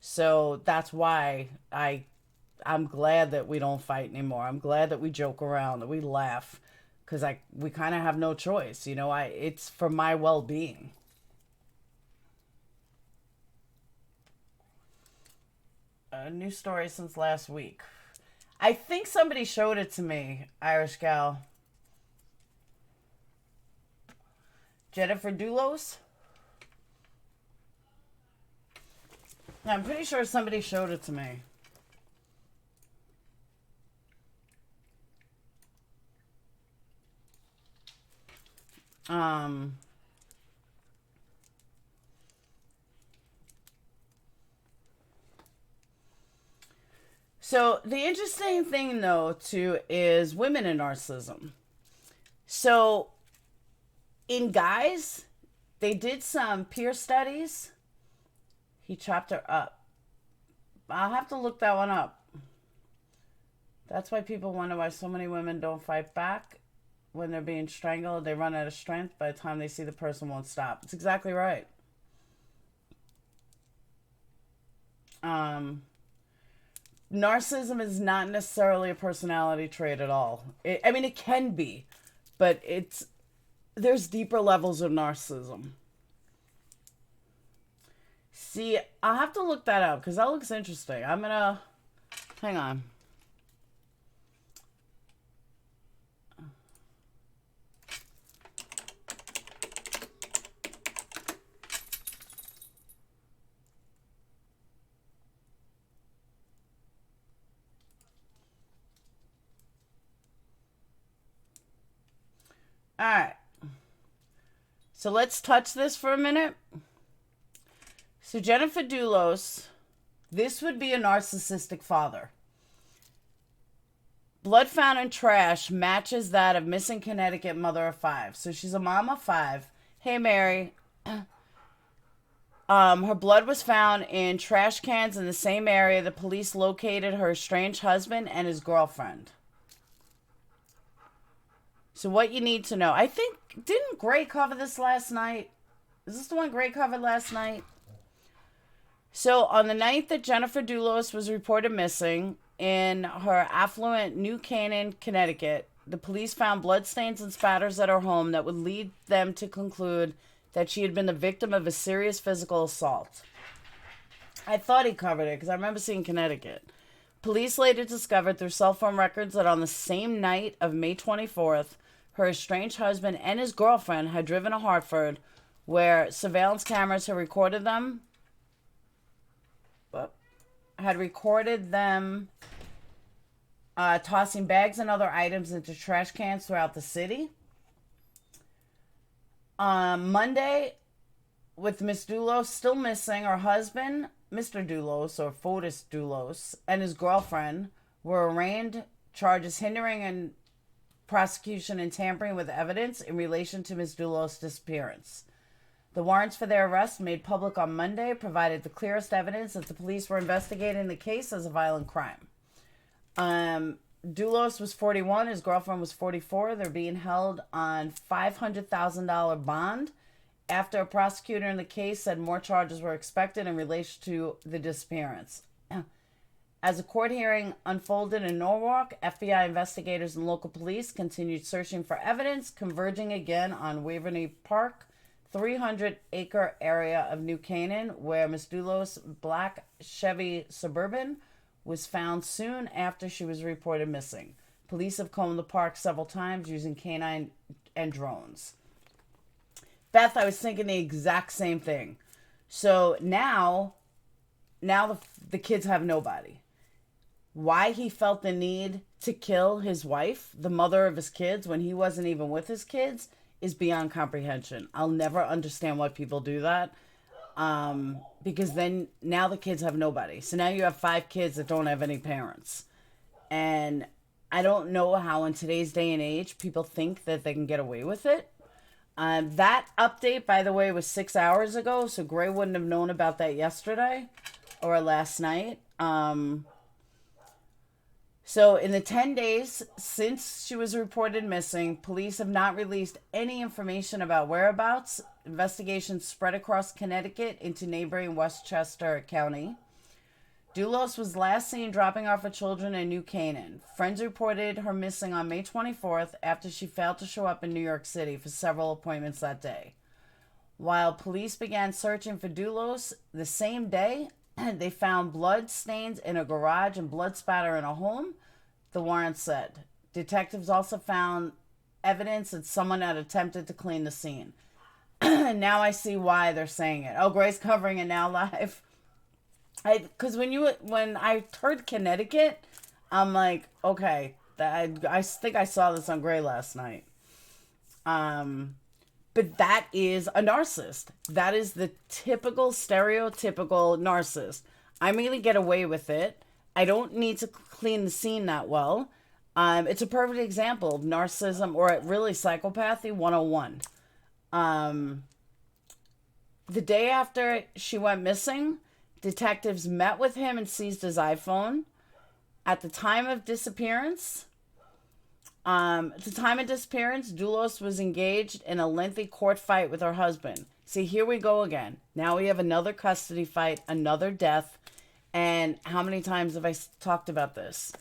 So that's why I'm glad that we don't fight anymore. I'm glad that we joke around, that we laugh, because we kind of have no choice. You know, it's for my well-being. A new story since last week. I think somebody showed it to me, Irish gal. Jennifer Doulos? I'm pretty sure somebody showed it to me. So the interesting thing, though, too, is women in narcissism. So in guys, they did some peer studies. He chopped her up. I'll have to look that one up. That's why people wonder why so many women don't fight back when they're being strangled. They run out of strength by the time they see the person won't stop. It's exactly right. Narcissism is not necessarily a personality trait at all. It can be, but there's deeper levels of narcissism. See, I'll have to look that up because that looks interesting. Hang on. All right. So let's touch this for a minute. So Jennifer Doulos, this would be a narcissistic father. Blood found in trash matches that of missing Connecticut mother of 5. So she's a mom of 5. Hey, Mary. Her blood was found in trash cans in the same area the police located her estranged husband and his girlfriend. So what you need to know. I think, didn't Gray cover this last night? Is this the one Gray covered last night? So on the night that Jennifer Doulos was reported missing in her affluent New Canaan, Connecticut, the police found bloodstains and spatters at her home that would lead them to conclude that she had been the victim of a serious physical assault. I thought he covered it because I remember seeing Connecticut. Police later discovered through cell phone records that on the same night of May 24th, her estranged husband and his girlfriend had driven to Hartford, where surveillance cameras had recorded them tossing bags and other items into trash cans throughout the city. Monday, with Miss Doulos still missing, her husband, Mr. Doulos, or Fotis Doulos, and his girlfriend were arraigned charges hindering and prosecution and tampering with evidence in relation to Miss Doulos' disappearance. The warrants for their arrest, made public on Monday, provided the clearest evidence that the police were investigating the case as a violent crime. Doulos was 41, his girlfriend was 44. They're being held on $500,000 bond after a prosecutor in the case said more charges were expected in relation to the disappearance. As a court hearing unfolded in Norwalk, FBI investigators and local police continued searching for evidence, converging again on Waverly Park, 300-acre area of New Canaan, where Miss Doulos' black Chevy Suburban was found soon after she was reported missing. Police have combed the park several times using canine and drones. Beth, I was thinking the exact same thing. So now the kids have nobody. Why he felt the need to kill his wife, the mother of his kids, when he wasn't even with his kids, is beyond comprehension. I'll never understand why people do that. Because then now the kids have nobody. So now you have 5 kids that don't have any parents. And I don't know how in today's day and age people think that they can get away with it. That update, by the way, was 6 hours ago, so Gray wouldn't have known about that yesterday or last night. So in the 10 days since she was reported missing, police have not released any information about whereabouts. Investigations spread across Connecticut into neighboring Westchester County. Doulos was last seen dropping off her children in New Canaan. Friends reported her missing on May 24th after she failed to show up in New York City for several appointments that day. While police began searching for Doulos the same day, they found blood stains in a garage and blood spatter in a home, the warrant said. Detectives also found evidence that someone had attempted to clean the scene. Now I see why they're saying it. Oh, Gray's covering it now live. Because when I heard Connecticut, I'm like, okay, I think I saw this on Gray last night. But that is a narcissist. That is the typical, stereotypical narcissist. I'm going to get away with it. I don't need to clean the scene that well. It's a perfect example of narcissism, or really psychopathy 101. The day after she went missing, detectives met with him and seized his iPhone. At the time of disappearance, Doulos was engaged in a lengthy court fight with her husband. See, here we go again. Now we have another custody fight, another death. And how many times have I talked about this?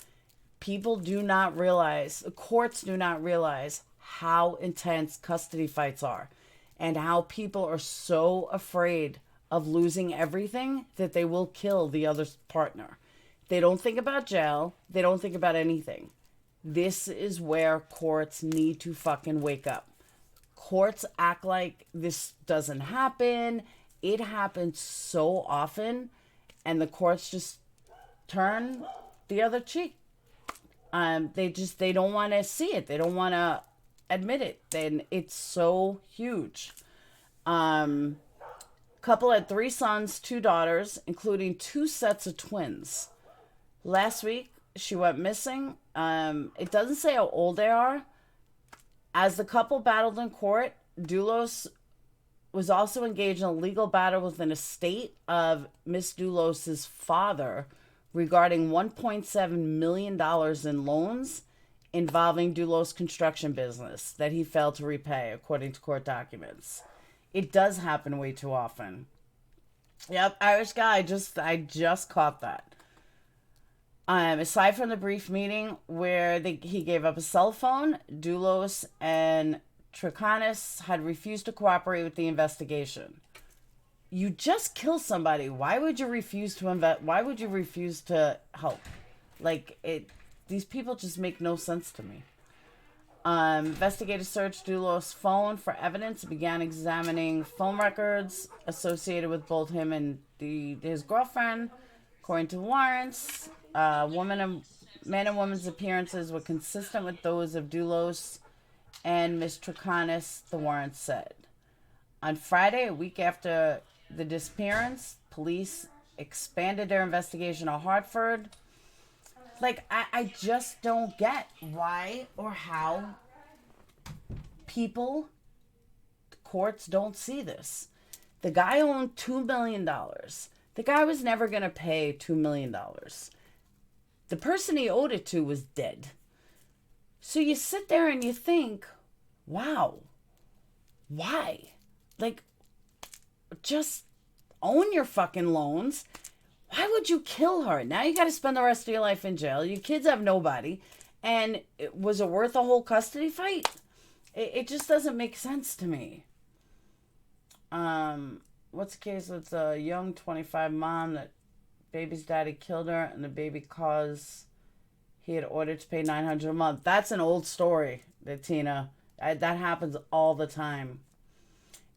People do not realize, the courts do not realize how intense custody fights are and how people are so afraid of losing everything that they will kill the other partner. They don't think about jail. They don't think about anything. This is where courts need to fucking wake up. Courts act like this doesn't happen. It happens so often, and the courts just turn the other cheek. They don't want to see it. They don't want to admit it. Then it's so huge. Couple had 3 sons, 2 daughters, including 2 sets of twins. Last week, she went missing. It doesn't say how old they are. As the couple battled in court, Doulos was also engaged in a legal battle with an estate of Miss Doulos' father regarding $1.7 million in loans involving Doulos' construction business that he failed to repay, according to court documents. It does happen way too often. Yep, Irish guy, I just caught that. Aside from the brief meeting where he gave up a cell phone, Doulos and Triconis had refused to cooperate with the investigation. You just kill somebody. Why would you refuse to Why would you refuse to help? These people just make no sense to me. Investigators searched Doulos' phone for evidence and began examining phone records associated with both him and his girlfriend. According to warrants, man and woman's appearances were consistent with those of Doulos and Miss Triconis, the warrant said. On Friday, a week after the disappearance, police expanded their investigation on Hartford. I just don't get why or how courts don't see this. The guy owned $2 million. The guy was never going to pay $2 million. The person he owed it to was dead. So you sit there and you think, wow, why? Just own your fucking loans. Why would you kill her? Now you got to spend the rest of your life in jail. Your kids have nobody. And was it worth a whole custody fight? It just doesn't make sense to me. What's the case with a young 25 mom that baby's daddy killed her and the baby cause he had ordered to pay $900 a month? That's an old story, Tina. That happens all the time.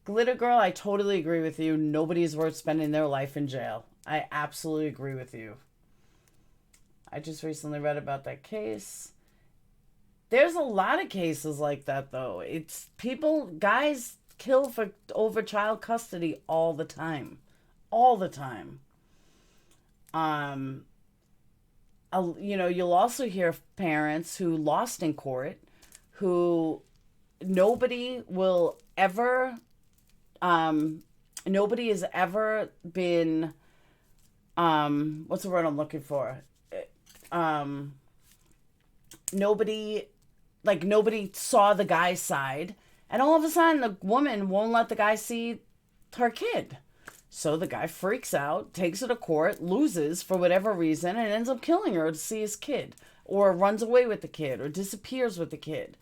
Glitter Girl, I totally agree with you. Nobody's worth spending their life in jail. I absolutely agree with you. I just recently read about that case. There's a lot of cases like that, though. It's guys kill over child custody all the time. All the time. A you'll also hear parents who lost in court, who nobody will ever, nobody has ever been, what's the word I'm looking for? Nobody saw the guy's side, and all of a sudden the woman won't let the guy see her kid. So the guy freaks out, takes her to court, loses for whatever reason, and ends up killing her to see his kid, or runs away with the kid, or disappears with the kid.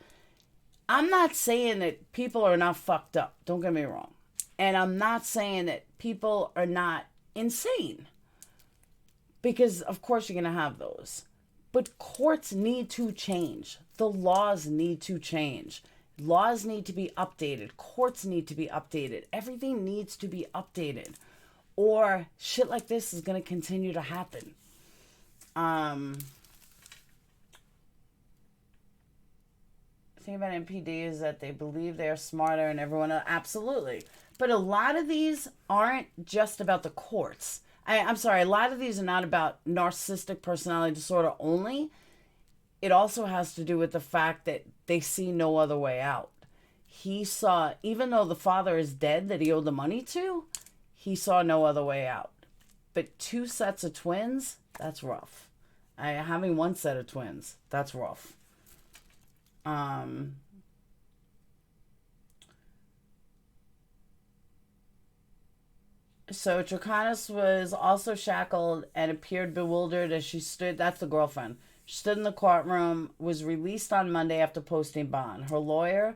I'm not saying that people are not fucked up, don't get me wrong. And I'm not saying that people are not insane, because of course you're going to have those. But courts need to change. The laws need to change. Laws need to be updated. Courts need to be updated. Everything needs to be updated. Or shit like this is going to continue to happen. The thing about MPD is that they believe they're smarter than everyone else. Absolutely. But a lot of these aren't just about the courts. I'm sorry, a lot of these are not about narcissistic personality disorder only. It also has to do with the fact that they see no other way out. He saw, even though the father is dead that he owed the money to, he saw no other way out. But 2 sets of twins, that's rough. Having 1 set of twins, that's rough. So Trocanis was also shackled and appeared bewildered as she stood. That's the girlfriend. She stood in the courtroom, was released on Monday after posting bond. Her lawyer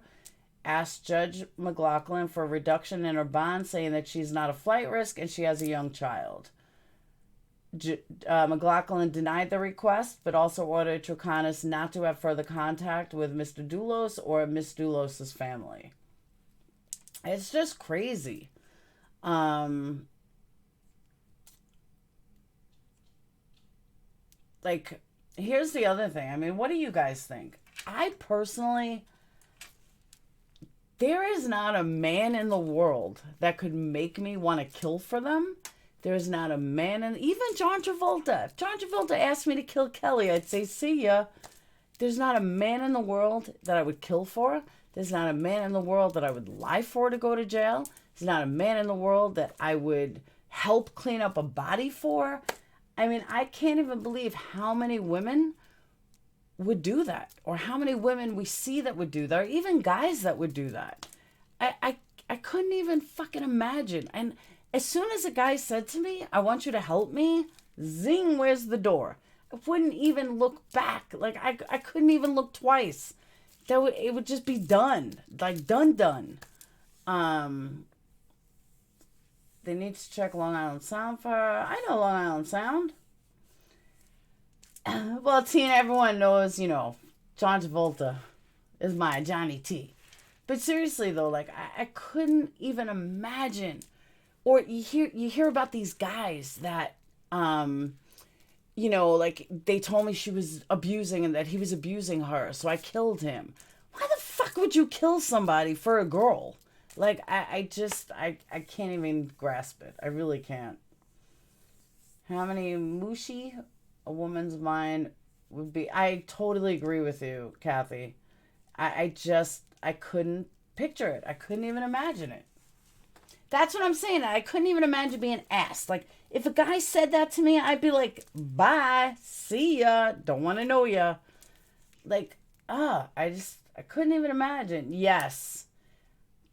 asked Judge McLaughlin for a reduction in her bond, saying that she's not a flight risk and she has a young child. McLaughlin denied the request, but also ordered Trocanis not to have further contact with Mr. Doulos or Miss Doulos' family. It's just crazy. Like, here's the other thing. I mean, what do you guys think? I personally, there is not a man in the world that could make me want to kill for them. There's not a man in, even John Travolta. If John Travolta asked me to kill Kelly, I'd say, see ya. There's not a man in the world that I would kill for. There's not a man in the world that I would lie for to go to jail. There's not a man in the world that I would help clean up a body for. I mean, I can't even believe how many women would do that, or how many women we see that would do that, or even guys that would do that. I couldn't even fucking imagine. And as soon as a guy said to me, I want you to help me, zing, where's the door? I wouldn't even look back. Like, I couldn't even look twice. It would just be done. Like, done. They need to check Long Island Sound for her. I know Long Island Sound. Well, Tina, everyone knows, John Travolta is my Johnny T. But seriously, though, like, I couldn't even imagine. Or you hear about these guys that, like, they told me she was abusing and that he was abusing her, so I killed him. Why the fuck would you kill somebody for a girl? Like, I can't even grasp it. I really can't. How many mushi a woman's mind would be? I totally agree with you, Kathy. I couldn't picture it. I couldn't even imagine it. That's what I'm saying. I couldn't even imagine being asked. Like, if a guy said that to me, I'd be like, bye, see ya, don't want to know ya. Like, I couldn't even imagine. Yes.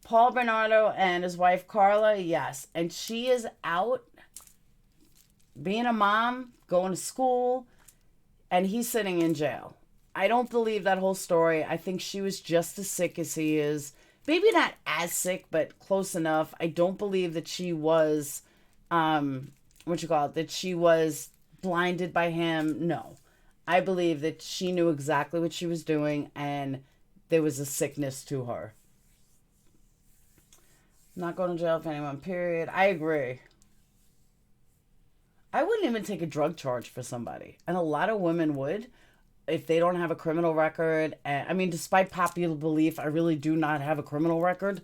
Paul Bernardo and his wife Carla, yes. And she is out being a mom, going to school, and he's sitting in jail. I don't believe that whole story. I think she was just as sick as he is. Maybe not as sick, but close enough. I don't believe that she was, that she was blinded by him. No. I believe that she knew exactly what she was doing, and there was a sickness to her. Not going to jail for anyone, period. I agree. I wouldn't even take a drug charge for somebody. And a lot of women would if they don't have a criminal record. I mean, despite popular belief, I really do not have a criminal record.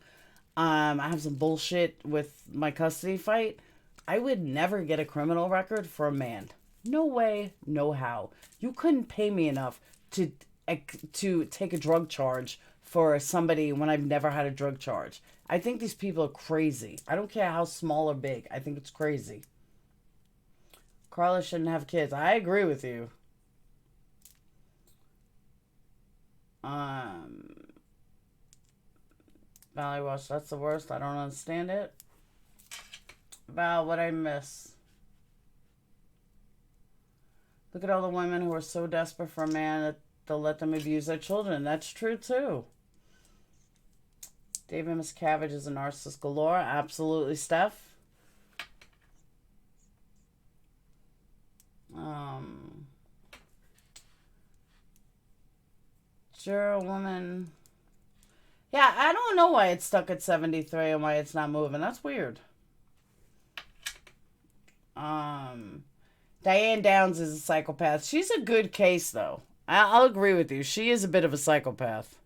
I have some bullshit with my custody fight. I would never get a criminal record for a man. No way, no how. You couldn't pay me enough to take a drug charge for somebody when I've never had a drug charge. I think these people are crazy. I don't care how small or big. I think it's crazy. Carla shouldn't have kids. I agree with you. Valley Watch, that's the worst. I don't understand it. Val, what I miss? Look at all the women who are so desperate for a man that they'll let them abuse their children. That's true, too. David Miscavige is a narcissist galore. Absolutely, Steph. Sure, woman. Yeah, I don't know why it's stuck at 73 and why it's not moving. That's weird. Diane Downs is a psychopath. She's a good case, though. I'll agree with you. She is a bit of a psychopath.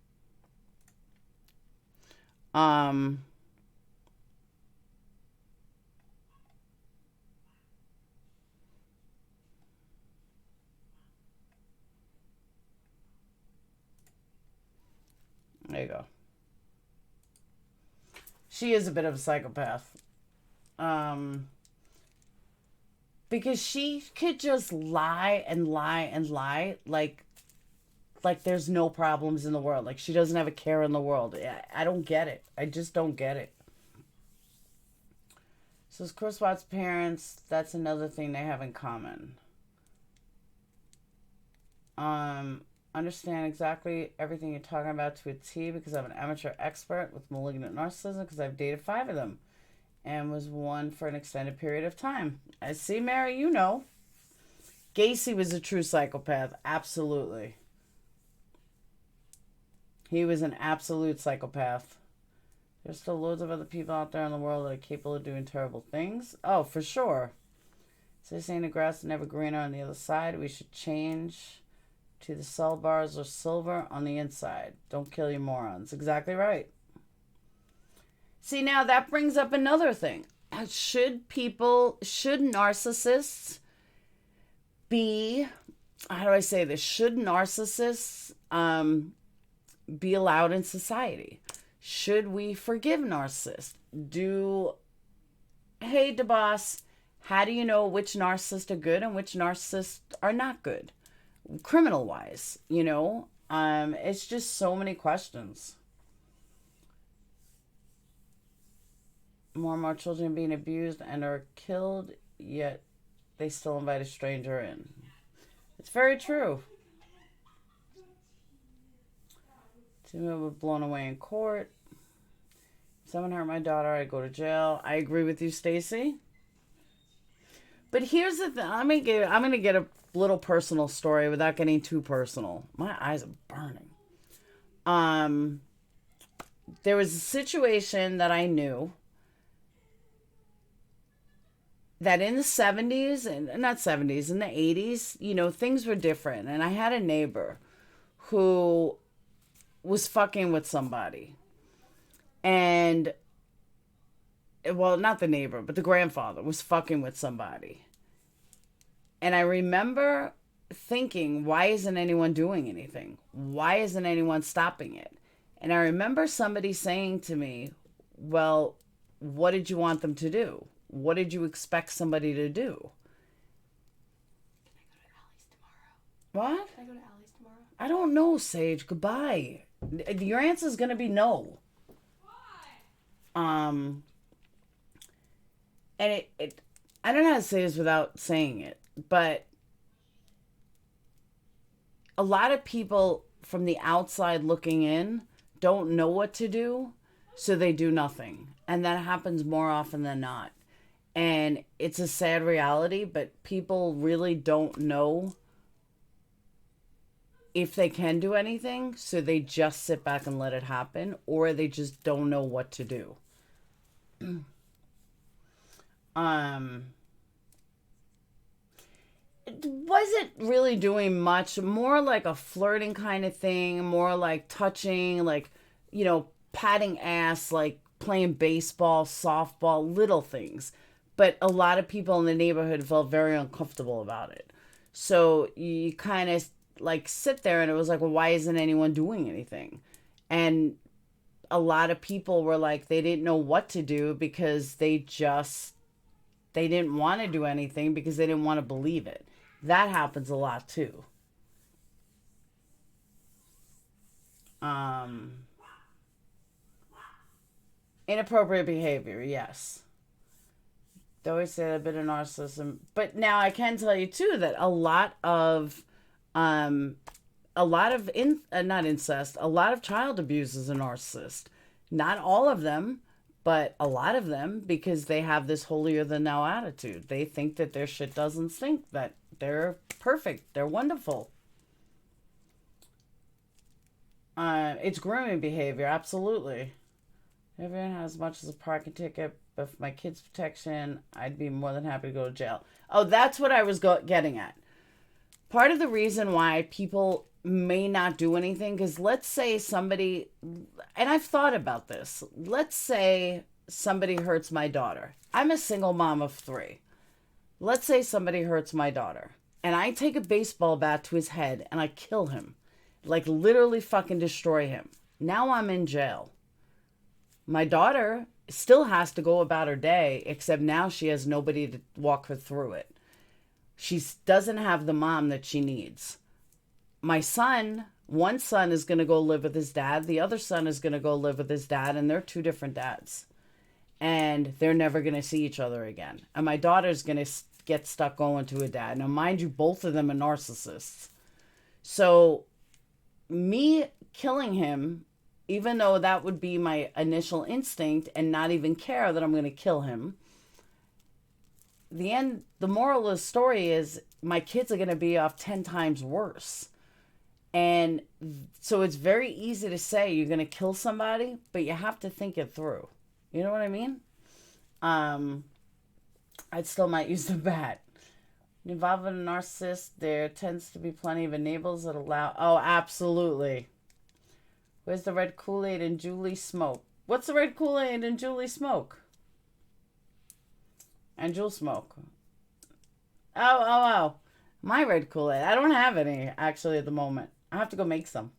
There you go. She is a bit of a psychopath. Because she could just lie and lie and lie like there's no problems in the world. Like she doesn't have a care in the world. I don't get it. I just don't get it. So Chris Watt's parents, that's another thing they have in common. Understand exactly everything you're talking about to a T because I'm an amateur expert with malignant narcissism because I've dated 5 of them and was one for an extended period of time. I see, Mary, you know. Gacy was a true psychopath. Absolutely. He was an absolute psychopath. There's still loads of other people out there in the world that are capable of doing terrible things. Oh, for sure. So saying the grass is never greener on the other side. We should change to the cell bars or silver on the inside. Don't kill you morons. Exactly right. See, now that brings up another thing. Should narcissists be, how do I say this? Should narcissists be allowed in society? Should we forgive narcissists? Hey, DeBoss, how do you know which narcissists are good and which narcissists are not good? Criminal-wise, you know? It's just so many questions. More and more children being abused and are killed, yet they still invite a stranger in. It's very true. 2 men were blown away in court. If someone hurt my daughter, I'd go to jail. I agree with you, Stacy. But here's the thing. I'm gonna get a little personal story without getting too personal. My eyes are burning. There was a situation that I knew that in the 70s, and not 70s, in the 80s, you know, things were different. And I had a neighbor who was fucking with somebody. And, well, not the neighbor, but the grandfather was fucking with somebody. And I remember thinking, why isn't anyone doing anything? Why isn't anyone stopping it? And I remember somebody saying to me, well, what did you want them to do? What did you expect somebody to do? Can I go to Allie's tomorrow? What? Can I go to Allie's tomorrow? I don't know, Sage. Goodbye. Your answer's going to be no. Why? And I don't know how to say this without saying it, but a lot of people from the outside looking in don't know what to do, so they do nothing. And that happens more often than not. And it's a sad reality, but people really don't know if they can do anything, so they just sit back and let it happen, or they just don't know what to do. It wasn't really doing much, more like a flirting kind of thing, more like touching, like, you know, patting ass, like playing baseball, softball, little things. but a lot of people in the neighborhood felt very uncomfortable about it. So you kind of like sit there and it was like, well, why isn't anyone doing anything? And a lot of people were like, they didn't know what to do because they didn't want to do anything because they didn't want to believe it. That happens a lot too. Inappropriate behavior, yes. They always say a bit of narcissism, but now I can tell you too that a lot of not incest, a lot of child abuse is a narcissist. Not all of them, but a lot of them, because they have this holier than thou attitude. They think that their shit doesn't stink, that they're perfect, they're wonderful. It's grooming behavior, absolutely. Everyone has as much as a parking ticket, but for my kids' protection, I'd be more than happy to go to jail. Oh, that's what I was getting at. Part of the reason why people may not do anything, because let's say somebody, and I've thought about this, let's say somebody hurts my daughter. I'm a single mom of 3. Let's say somebody hurts my daughter, and I take a baseball bat to his head and I kill him. Like literally fucking destroy him. Now I'm in jail. My daughter still has to go about her day, except now she has nobody to walk her through it. She doesn't have the mom that she needs. My son, one son is going to go live with his dad. The other son is going to go live with his dad, and they're 2 different dads. And they're never going to see each other again. And my daughter's going to get stuck going to a dad. Now, mind you, both of them are narcissists. So me killing him, even though that would be my initial instinct and not even care that I'm going to kill him, the moral of the story is my kids are going to be off 10 times worse. And so it's very easy to say you're going to kill somebody, but you have to think it through. You know what I mean? I still might use the bat. Involved in a narcissist, there tends to be plenty of enablers that allow... Oh, absolutely. Where's the red Kool-Aid and Julie smoke? What's the red Kool-Aid and Julie smoke? And Jewel smoke. Oh. My red Kool-Aid. I don't have any, actually, at the moment. I have to go make some.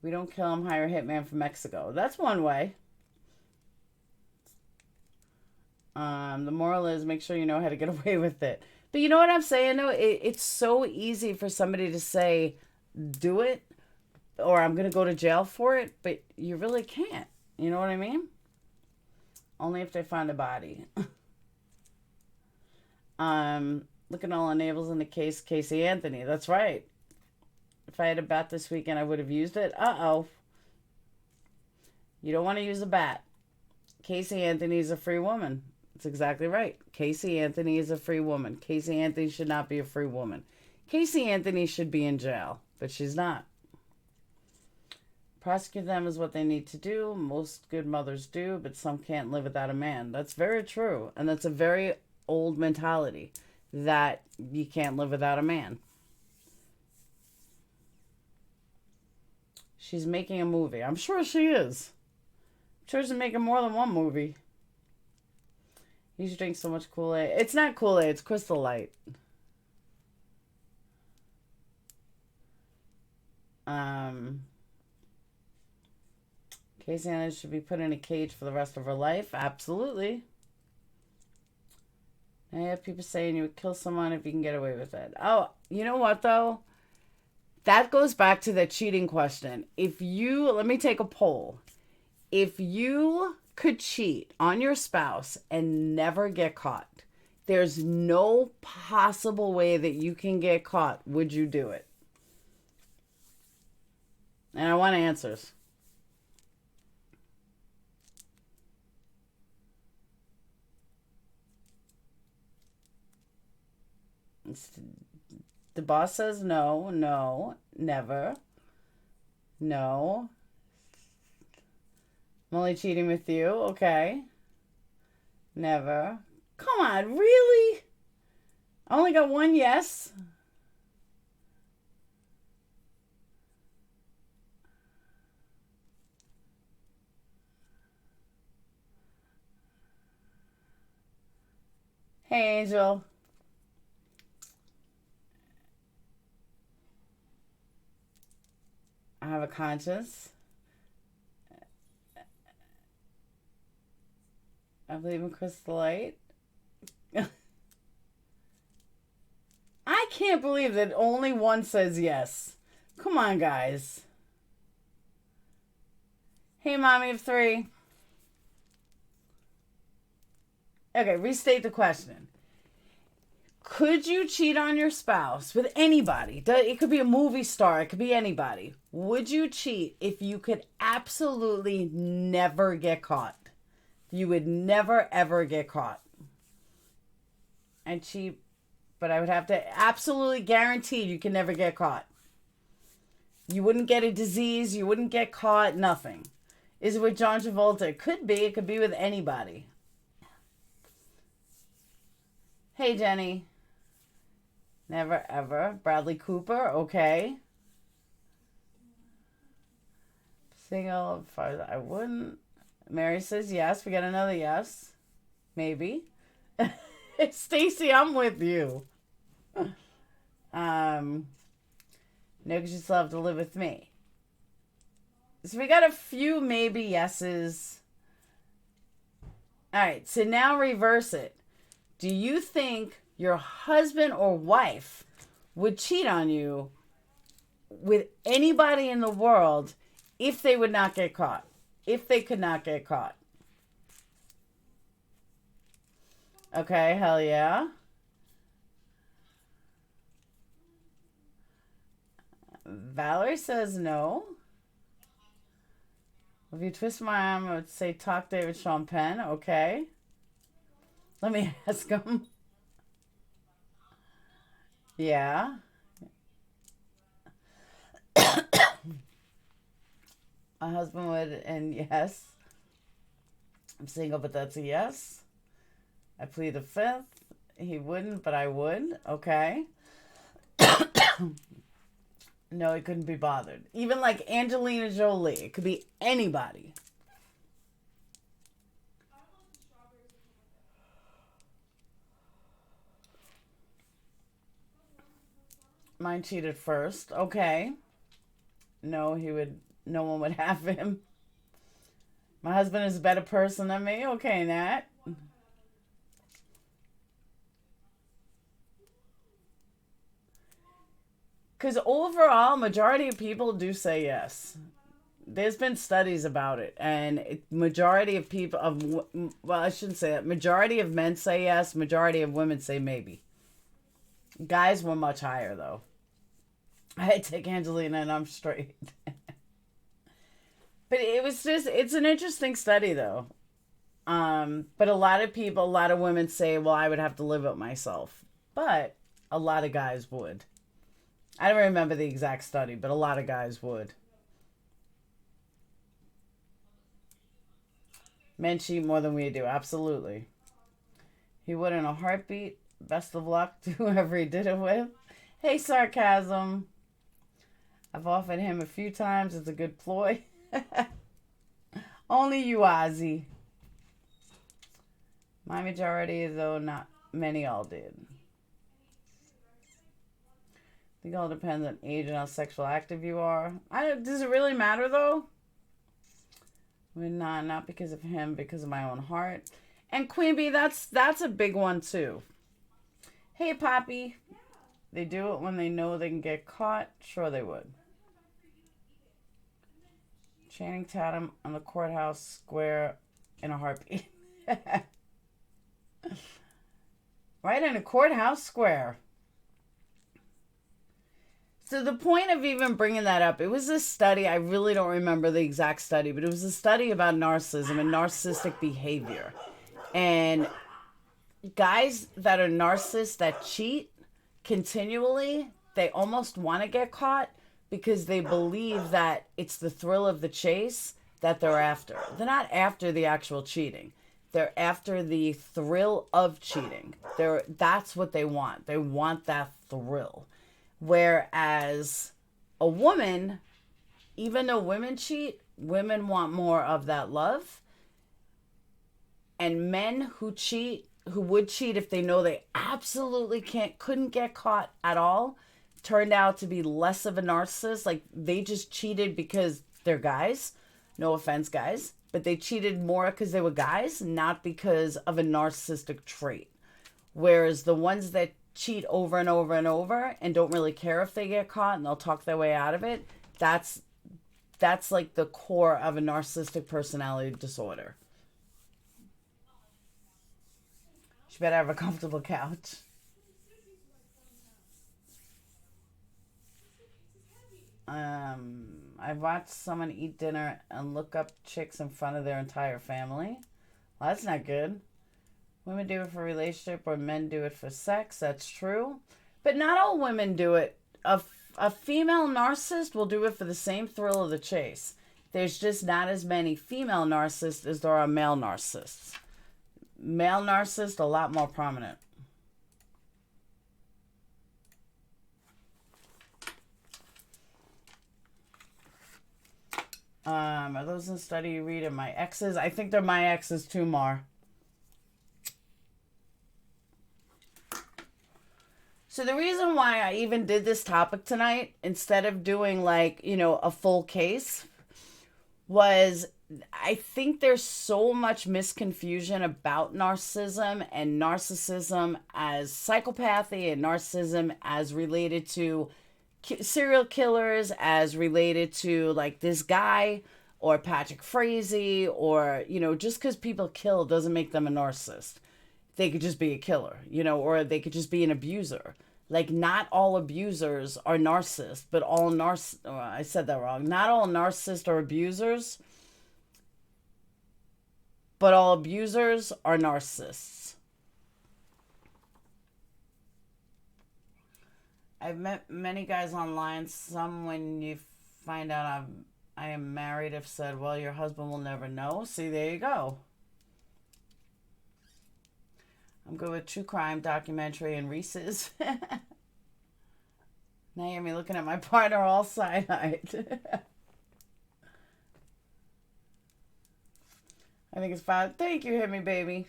We don't kill him, hire a hitman from Mexico. That's one way. The moral is make sure you know how to get away with it. But you know what I'm saying, though? It's so easy for somebody to say, do it, or I'm going to go to jail for it, but you really can't. You know what I mean? Only if they find a body. Look at all enables in the case, Casey Anthony. That's right. If I had a bat this weekend, I would have used it. Uh-oh. You don't want to use a bat. Casey Anthony is a free woman. That's exactly right. Casey Anthony is a free woman. Casey Anthony should not be a free woman. Casey Anthony should be in jail, but she's not. Prosecute them is what they need to do. Most good mothers do, but some can't live without a man. That's very true. And that's a very old mentality, that you can't live without a man. She's making a movie. I'm sure she is. I'm sure she's making more than one movie. You should drink so much Kool-Aid. It's not Kool-Aid, it's Crystal Light. Casey Anthony should be put in a cage for the rest of her life. Absolutely. I have people saying you would kill someone if you can get away with it. Oh, you know what, though? That goes back to the cheating question. Let me take a poll. If you could cheat on your spouse and never get caught, there's no possible way that you can get caught, would you do it? And I want answers. The boss says no, never. No. I'm only cheating with you, okay. Never. Come on, really? I only got one yes. Hey, Angel. I have a conscience. I believe in crystal light. I can't believe that only one says yes. Come on, guys. Hey, mommy of three. Okay, restate the question. Could you cheat on your spouse with anybody? It could be a movie star. It could be anybody. Would you cheat if you could absolutely never get caught? You would never, ever get caught. I'd cheat, but I would have to absolutely guarantee you can never get caught. You wouldn't get a disease. You wouldn't get caught. Nothing. Is it with John Travolta? It could be. It could be with anybody. Hey, Jenny. Never, ever. Bradley Cooper. Okay. Single. As far as I wouldn't. Mary says yes. We got another yes. Maybe. Stacy, I'm with you. No, because you still have to live with me. So we got a few maybe yeses. All right, so now reverse it. Do you think your husband or wife would cheat on you with anybody in the world if they would not get caught? If they could not get caught? Okay, hell yeah. Valerie says no. If you twist my arm, I would say talk David Sean Penn. Okay. Let me ask him. Yeah. My husband would, and yes. I'm single, but that's a yes. I plead the fifth. He wouldn't, but I would. Okay. No, he couldn't be bothered. Even like Angelina Jolie. It could be anybody. Mine cheated first. Okay. No, no one would have him. My husband is a better person than me. Okay, Nat. Because overall, majority of people do say yes. There's been studies about it, and majority of people well, I shouldn't say that. Majority of men say yes. Majority of women say maybe. Guys were much higher though. I take Angelina and I'm straight. But it's an interesting study though. But a lot of women say, well, I would have to live with myself. But a lot of guys would. I don't remember the exact study, but a lot of guys would. Men cheat more than we do, absolutely. He would in a heartbeat. Best of luck to whoever he did it with. Hey, sarcasm. I've offered him a few times. It's a good ploy. Only you, Ozzy. My majority, though not many, all did. I think it all depends on age and how sexual active you are. Does it really matter, though? Not because of him, because of my own heart. And Queen Bee, that's a big one, too. Hey, Poppy. They do it when they know they can get caught. Sure they would. Channing Tatum on the courthouse square in a heartbeat. Right in a courthouse square. So the point of even bringing that up, it was a study, I really don't remember the exact study, but it was a study about narcissism and narcissistic behavior. And guys that are narcissists that cheat continually, they almost want to get caught because they believe that it's the thrill of the chase that they're after. They're not after the actual cheating. They're after the thrill of cheating. That's what they want. They want that thrill. Whereas a woman, even though women cheat, women want more of that love. And men who cheat who would cheat if they know they absolutely couldn't get caught at all turned out to be less of a narcissist. Like, they just cheated because they're guys. No offense, guys. But they cheated more because they were guys, not because of a narcissistic trait. Whereas the ones that cheat over and over and over and don't really care if they get caught and they'll talk their way out of it, that's like the core of a narcissistic personality disorder. You better have a comfortable couch. I've watched someone eat dinner and look up chicks in front of their entire family. Well, that's not good. Women do it for relationship or men do it for sex. That's true. But not all women do it. A female narcissist will do it for the same thrill of the chase. There's just not as many female narcissists as there are male narcissists. Male narcissists, a lot more prominent. Are those in the study you read? Are my exes? I think they're my exes too, Mar. So the reason why I even did this topic tonight, instead of doing like, a full case, was I think there's so much misconfusion about narcissism and narcissism as psychopathy and narcissism as related to serial killers, as related to like this guy or Patrick Frazee, or, just because people kill doesn't make them a narcissist. They could just be a killer, or they could just be an abuser. Like, not all abusers are narcissists, but all I said that wrong. Not all narcissists are abusers, but all abusers are narcissists. I've met many guys online. Some, when you find out I am married, have said, well, your husband will never know. See, there you go. I'm good with true crime, documentary, and Reese's. Now you hear me looking at my partner all side-eyed. I think it's fine. Thank you, hit me, baby.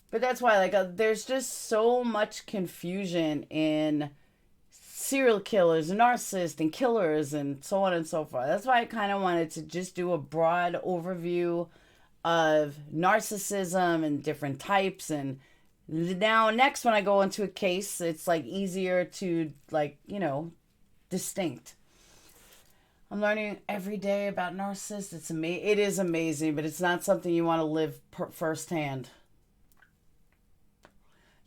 But that's why, there's just so much confusion in serial killers and narcissists and killers and so on and so forth. That's why I kind of wanted to just do a broad overview of narcissism and different types. And now next, when I go into a case, it's easier to distinct. I'm learning every day about narcissists. It is amazing, but it's not something you want to live firsthand.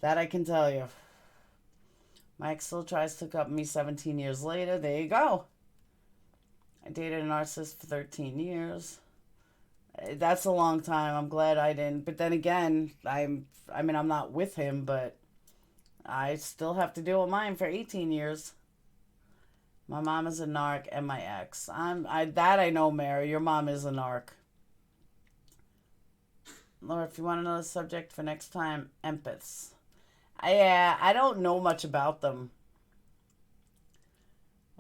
That I can tell you. My ex still tries to hook up with me 17 years later. There you go. I dated a narcissist for 13 years. That's a long time. I'm glad I didn't. But then again, I'm not with him, but I still have to deal with mine for 18 years. My mom is a narc and my ex. I know, Mary. Your mom is a narc. Laura, if you want another subject for next time, empaths. I don't know much about them.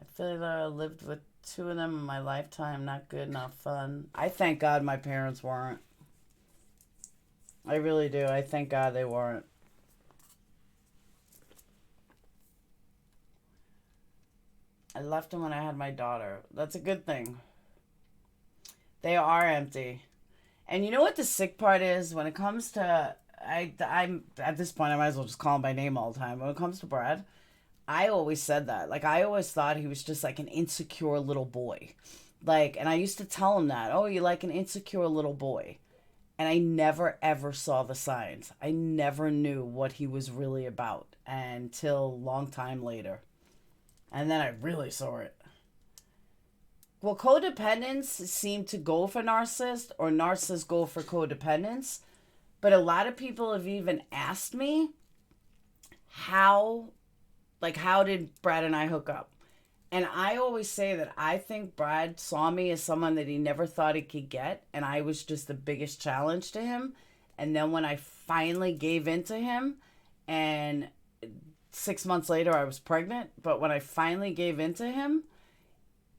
I feel that I lived with 2 of them in my lifetime. Not good, not fun. I thank God my parents weren't. I really do. I thank God they weren't. I left them when I had my daughter. That's a good thing. They are empty. And you know what the sick part is? When it comes to... I'm at this point, I might as well just call him by name all the time. When it comes to Brad, I always said that. I always thought he was just an insecure little boy. And I used to tell him that. Oh, you like an insecure little boy. And I never, ever saw the signs. I never knew what he was really about until a long time later. And then I really saw it. Well, codependents seem to go for narcissists, or narcissists go for codependents. But a lot of people have even asked me how did Brad and I hook up? And I always say that I think Brad saw me as someone that he never thought he could get, and I was just the biggest challenge to him. And then when I finally gave in to him, and 6 months later I was pregnant, but when I finally gave in to him,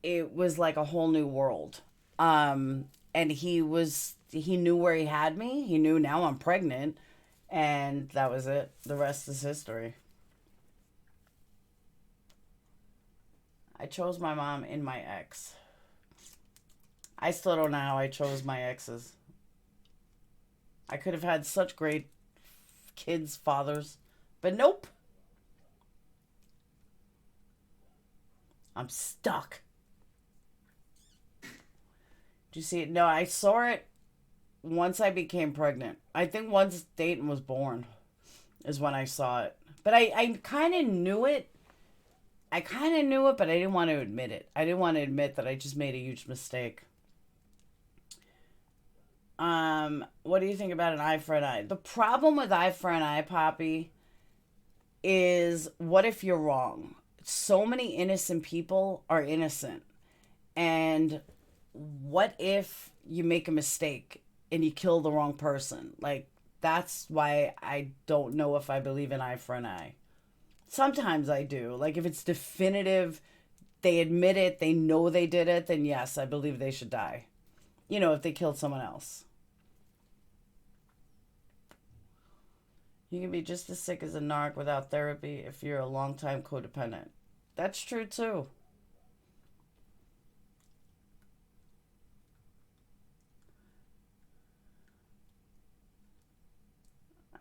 it was like a whole new world. And he knew where he had me. He knew now I'm pregnant. And that was it. The rest is history. I chose my mom in my ex. I still don't know how I chose my exes. I could have had such great kids, fathers, but nope. I'm stuck. Do you see it? No, I saw it once I became pregnant. I think once Dayton was born is when I saw it. But I kind of knew it. I kind of knew it, but I didn't want to admit it. I didn't want to admit that I just made a huge mistake. What do you think about an eye for an eye? The problem with eye for an eye, Poppy, is what if you're wrong? So many innocent people are innocent. And what if you make a mistake and you kill the wrong person? Like, that's why I don't know if I believe in eye for an eye. Sometimes I do. Like, if it's definitive, they admit it, they know they did it, then yes, I believe they should die. You know, if they killed someone else. You can be just as sick as a narc without therapy if you're a long-time codependent. That's true, too.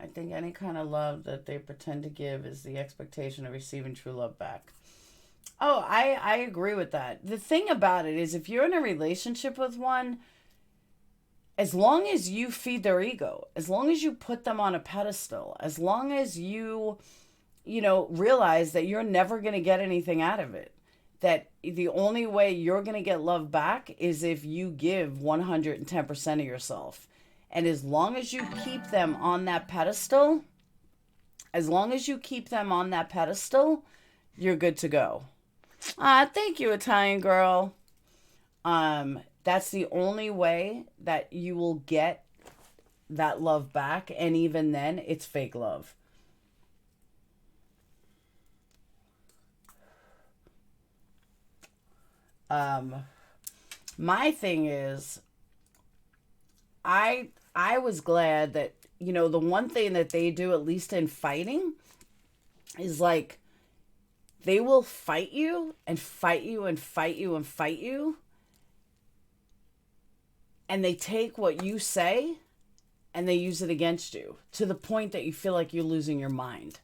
I think any kind of love that they pretend to give is the expectation of receiving true love back. Oh, I agree with that. The thing about it is if you're in a relationship with one, as long as you feed their ego, as long as you put them on a pedestal, as long as you realize that you're never going to get anything out of it, that the only way you're going to get love back is if you give 110% of yourself. And as long as you keep them on that pedestal, you're good to go. Thank you, Italian girl. That's the only way that you will get that love back. And even then, it's fake love. My thing is, I was glad that, the one thing that they do, at least in fighting, is like, they will fight you and fight you and fight you and fight you. And they take what you say and they use it against you to the point that you feel like you're losing your mind.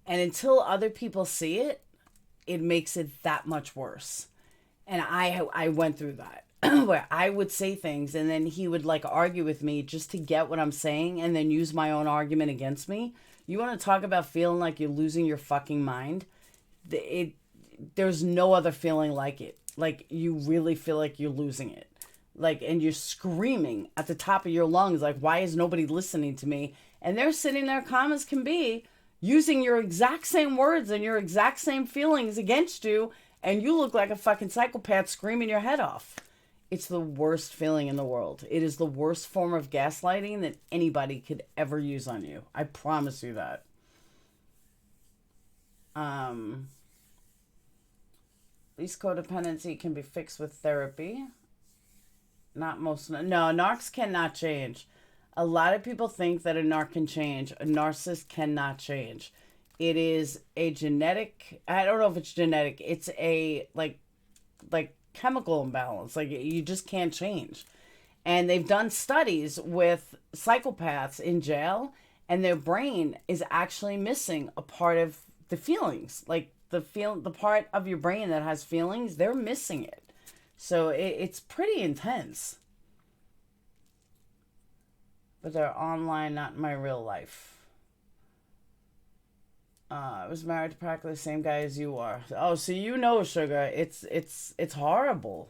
And until other people see it, it makes it that much worse. And I went through that where I would say things and then he would like argue with me just to get what I'm saying and then use my own argument against me. You want to talk about feeling like you're losing your fucking mind? There's no other feeling like it. Like you really feel like you're losing it. Like, and you're screaming at the top of your lungs, like, why is nobody listening to me? And they're sitting there calm as can be, using your exact same words and your exact same feelings against you, and you look like a fucking psychopath screaming your head off. It's the worst feeling in the world. It is the worst form of gaslighting that anybody could ever use on you. I promise you that. At least codependency can be fixed with therapy. Not most. No, narcs cannot change. A lot of people think that a narc can change. A narcissist cannot change. It is a genetic. I don't know if it's genetic. It's a like chemical imbalance. Like you just can't change. And they've done studies with psychopaths in jail, and their brain is actually missing a part of the feelings. Like the part of your brain that has feelings, they're missing it. So it's pretty intense. But they're online, not in my real life. I was married to practically the same guy as you are. Oh, so you know, sugar. It's horrible.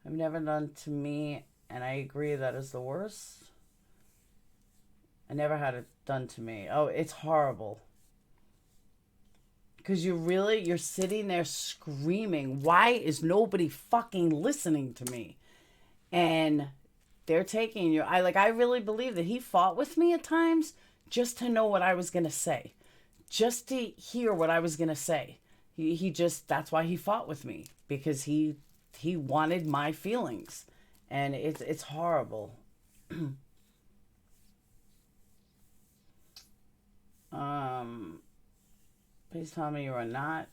I've never done to me, and I agree that is the worst. I never had it done to me. Oh, it's horrible. Because you're sitting there screaming, why is nobody fucking listening to me? And they're taking you. I really believe that he fought with me at times just to know what I was going to say. Just to hear what I was going to say. He just, that's why he fought with me. Because he wanted my feelings. And it's horrible. Please tell me you are not.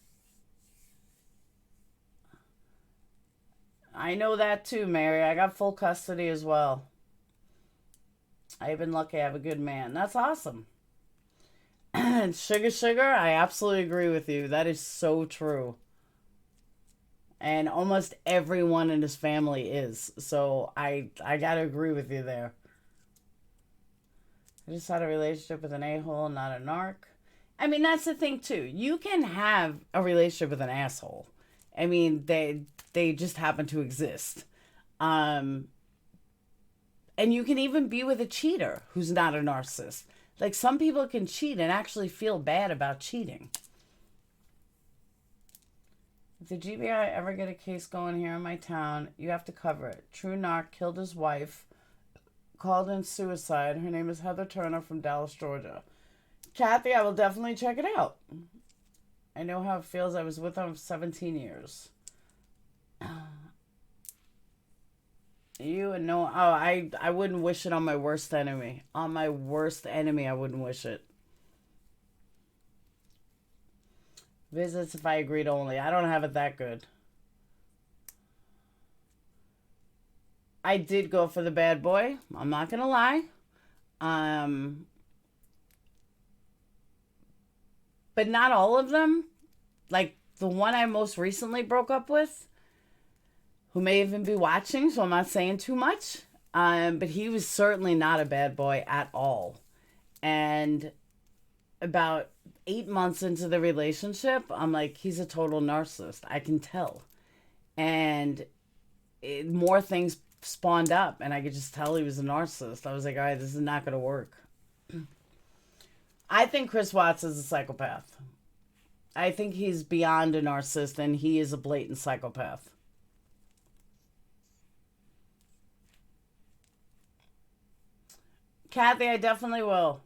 I know that too, Mary. I got full custody as well. I've been lucky I have a good man. That's awesome. Sugar, I absolutely agree with you. That is so true. And almost everyone in his family is. So I gotta agree with you there. I just had a relationship with an a-hole, not a narc. I mean, that's the thing too. You can have a relationship with an asshole. I mean, they just happen to exist. And you can even be with a cheater who's not a narcissist. Like, some people can cheat and actually feel bad about cheating. If the GBI ever get a case going here in my town, you have to cover it. True narc killed his wife, called in suicide. Her name is Heather Turner from Dallas, Georgia. Kathy, I will definitely check it out. I know how it feels. I was with him for 17 years. You and no, I wouldn't wish it on my worst enemy. On my worst enemy, I wouldn't wish it. Visits if I agreed only. I don't have it that good. I did go for the bad boy. I'm not gonna lie. But not all of them. Like the one I most recently broke up with, who may even be watching, so I'm not saying too much. But he was certainly not a bad boy at all. And about 8 months into the relationship, I'm like, he's a total narcissist. I can tell. And more things spawned up, and I could just tell he was a narcissist. I was like, all right, this is not going to work. I think Chris Watts is a psychopath. I think he's beyond a narcissist, and he is a blatant psychopath. Kathy, I definitely will.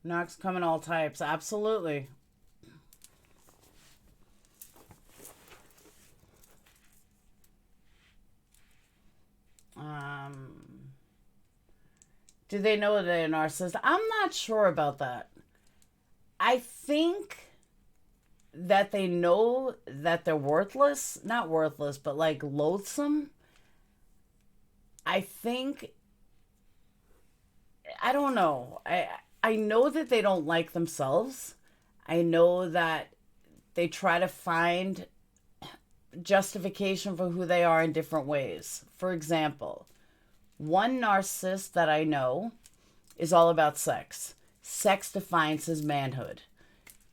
Narcs come in all types. Absolutely. Do they know they're a narcissist? I'm not sure about that. I think that they know that they're worthless. Not worthless, but like loathsome. I think, I don't know. I know that they don't like themselves. I know that they try to find justification for who they are in different ways. For example, one narcissist that I know is all about sex. Sex defines his manhood.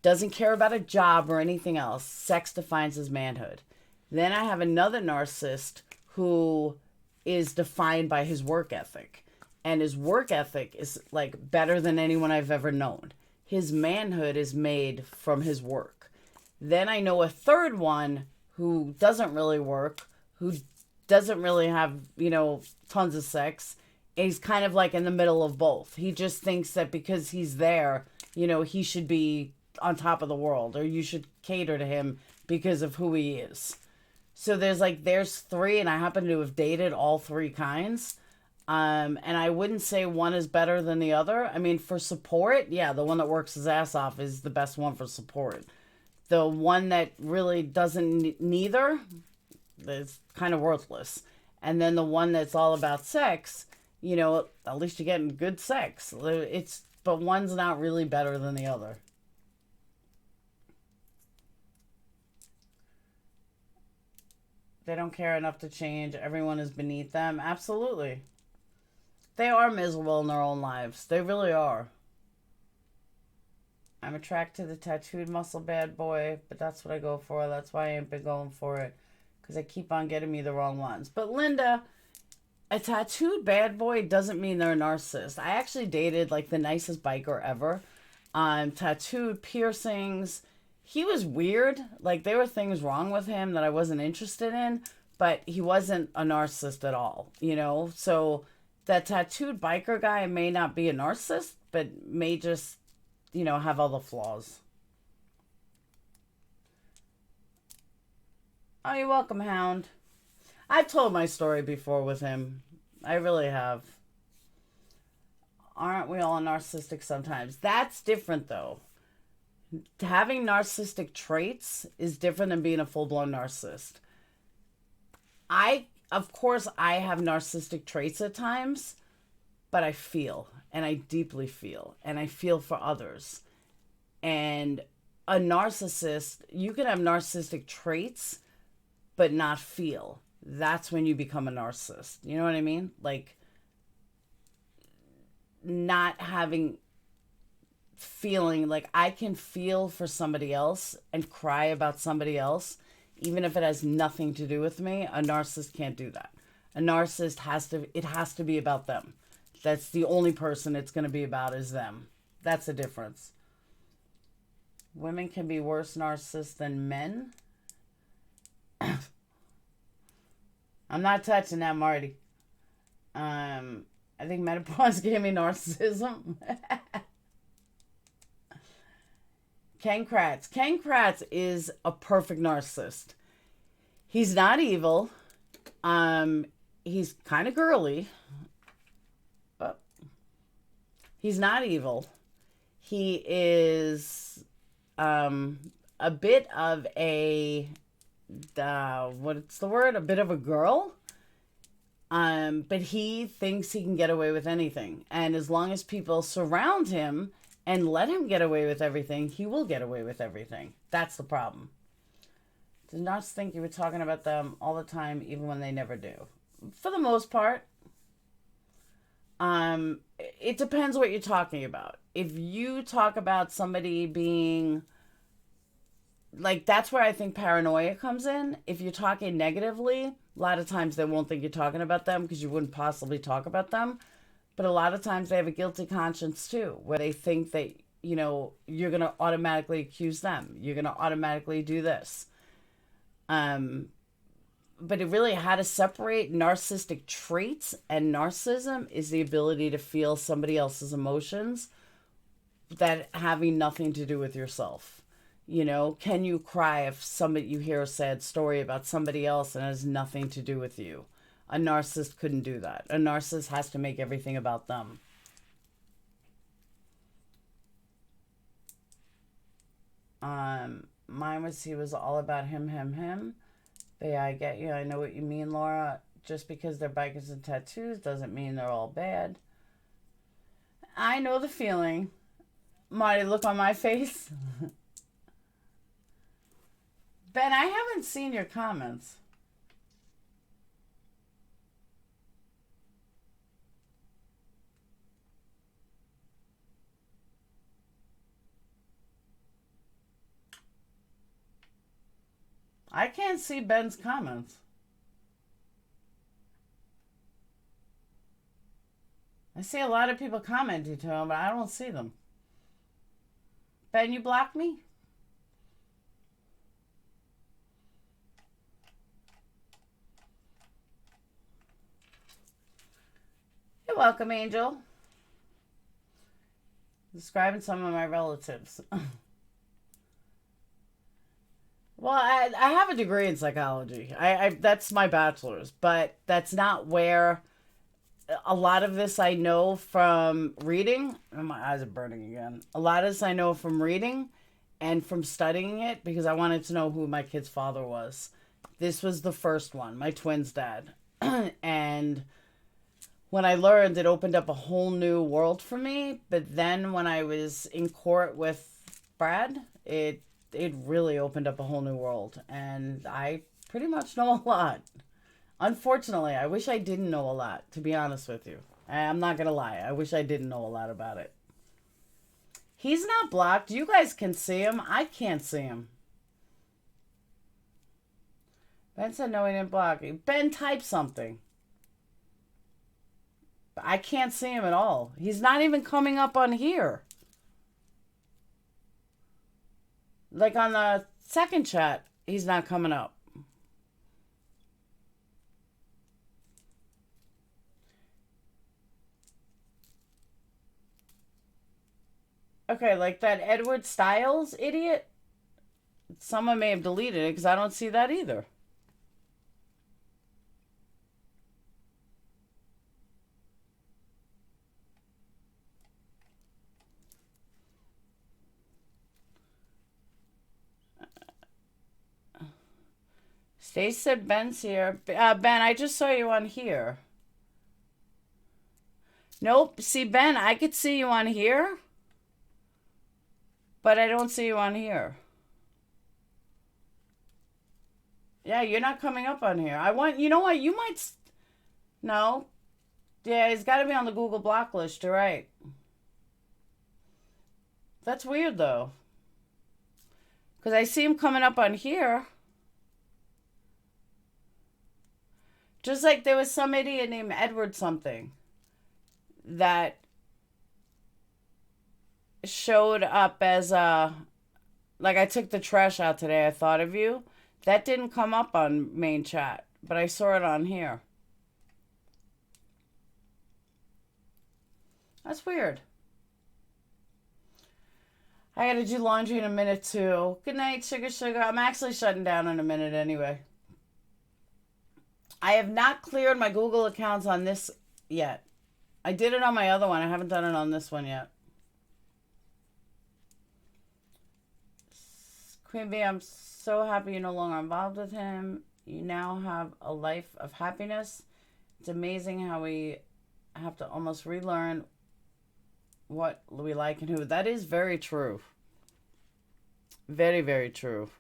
Doesn't care about a job or anything else. Sex defines his manhood. Then I have another narcissist who is defined by his work ethic. And his work ethic is like better than anyone I've ever known. His manhood is made from his work. Then I know a third one who doesn't really work, who doesn't really have, tons of sex. He's kind of like in the middle of both. He just thinks that because he's there, he should be on top of the world, or you should cater to him because of who he is. So there's three, and I happen to have dated all three kinds. And I wouldn't say one is better than the other. I mean, for support, yeah, the one that works his ass off is the best one for support. The one that really doesn't neither is kind of worthless. And then the one that's all about sex, at least you're getting good sex. But one's not really better than the other. They don't care enough to change. Everyone is beneath them. Absolutely. They are miserable in their own lives. They really are. I'm attracted to the tattooed muscle bad boy, but that's what I go for. That's why I ain't been going for it, because I keep on getting me the wrong ones. But Linda, a tattooed bad boy doesn't mean they're a narcissist. I actually dated like the nicest biker ever. Tattooed, piercings. He was weird. Like, there were things wrong with him that I wasn't interested in, but he wasn't a narcissist at all, So that tattooed biker guy may not be a narcissist, but may just, have all the flaws. Oh, you're welcome, Hound. I've told my story before with him. I really have. Aren't we all narcissistic sometimes? That's different, though. Having narcissistic traits is different than being a full-blown narcissist. Of course, I have narcissistic traits at times, but I feel, and I deeply feel, and I feel for others. And a narcissist, you can have narcissistic traits, but not feel. That's when you become a narcissist. You know what I mean? Like, not having feeling. Like, I can feel for somebody else and cry about somebody else, even if it has nothing to do with me. A narcissist can't do that. A narcissist has to be about them. That's the only person it's going to be about is them. That's the difference. Women can be worse narcissists than men. I'm not touching that, Marty. I think menopause gave me narcissism. Ken Kratz. Ken Kratz is a perfect narcissist. He's not evil. He's kind of girly. But he's not evil. He is a bit of a what's the word? A bit of a girl. But he thinks he can get away with anything. And as long as people surround him and let him get away with everything, he will get away with everything. That's the problem. Do not think you were talking about them all the time, even when they never do. For the most part. It depends what you're talking about. If you talk about somebody being... Like, that's where I think paranoia comes in. If you're talking negatively, a lot of times they won't think you're talking about them because you wouldn't possibly talk about them. But a lot of times they have a guilty conscience too, where they think that, you know, you're going to automatically accuse them. You're going to automatically do this. But it really, how to separate narcissistic traits and narcissism is the ability to feel somebody else's emotions that having nothing to do with yourself. You know, can you cry if you hear a sad story about somebody else and it has nothing to do with you? A narcissist couldn't do that. A narcissist has to make everything about them. Mine was, he was all about him. But yeah, I get you. I know what you mean, Laura. Just because they're bikers and tattoos doesn't mean they're all bad. I know the feeling. Marty, look on my face. Ben, I haven't seen your comments. I can't see Ben's comments. I see a lot of people commenting to him, but I don't see them. Ben, you blocked me? You're welcome, Angel. Describing some of my relatives. Well, I have a degree in psychology. That's my bachelor's, but that's not where a lot of this I know from reading. And my eyes are burning again. A lot of this I know from reading and from studying it because I wanted to know who my kid's father was. This was the first one, my twin's dad. And when I learned, it opened up a whole new world for me. But then when I was in court with Brad, it really opened up a whole new world. And I pretty much know a lot. Unfortunately, I wish I didn't know a lot, to be honest with you. I'm not going to lie. I wish I didn't know a lot about it. He's not blocked. You guys can see him. I can't see him. Ben said no, he didn't block. Ben, type something. I can't see him at all. He's not even coming up on here. Like on the second chat, he's not coming up. Okay, like that Edward Stiles idiot. Someone may have deleted it because I don't see that either. Stace said Ben's here. Ben, I just saw you on here. Nope. See, Ben, I could see you on here, but I don't see you on here. Yeah, you're not coming up on here. You know what? You might, no. Yeah, he's got to be on the Google block list. You're right. That's weird, though. Because I see him coming up on here. Just like there was some idiot named Edward something that showed up as like I took the trash out today, I thought of you. That didn't come up on main chat, but I saw it on here. That's weird. I gotta do laundry in a minute too. Good night, sugar. I'm actually shutting down in a minute anyway. I have not cleared my Google accounts on this yet. I did it on my other one. I haven't done it on this one yet. Queen Bee, I'm so happy you're no longer involved with him. You now have a life of happiness. It's amazing how we have to almost relearn what we like and who. That is very true. Very, very true.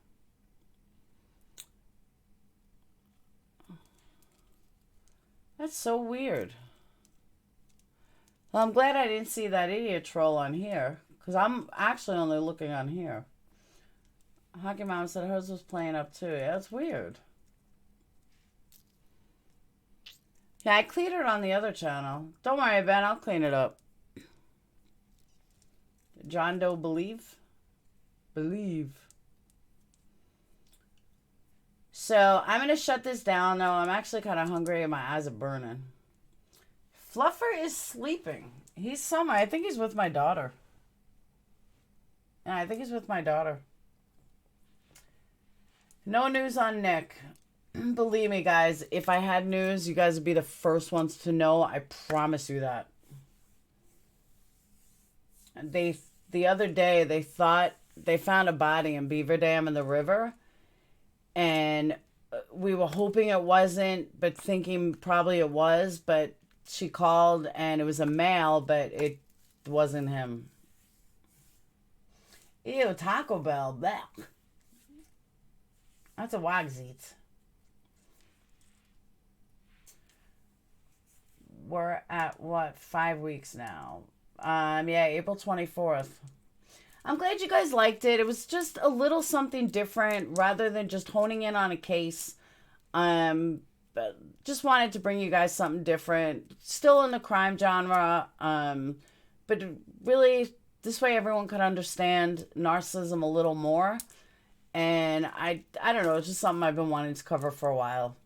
That's so weird. Well, I'm glad I didn't see that idiot troll on here, because I'm actually only looking on here. Hockey Mom said hers was playing up too. Yeah, that's weird. Yeah, I cleaned it on the other channel. Don't worry, Ben. I'll clean it up. John Doe believe? Believe. So, I'm going to shut this down, though. I'm actually kind of hungry and my eyes are burning. Fluffer is sleeping. He's somewhere. I think he's with my daughter. Yeah, I think he's with my daughter. No news on Nick. Believe me, guys, if I had news, you guys would be the first ones to know. I promise you that. The other day, they thought they found a body in Beaver Dam in the river. And we were hoping it wasn't, but thinking probably it was. But she called and it was a male, but it wasn't him. Ew, Taco Bell. Blech. That's a Wagzit. We're at, what, 5 weeks now? Yeah, April 24th. I'm glad you guys liked it. It was just a little something different rather than just honing in on a case. But just wanted to bring you guys something different. Still in the crime genre. But really, this way everyone could understand narcissism a little more. And I don't know, it's just something I've been wanting to cover for a while.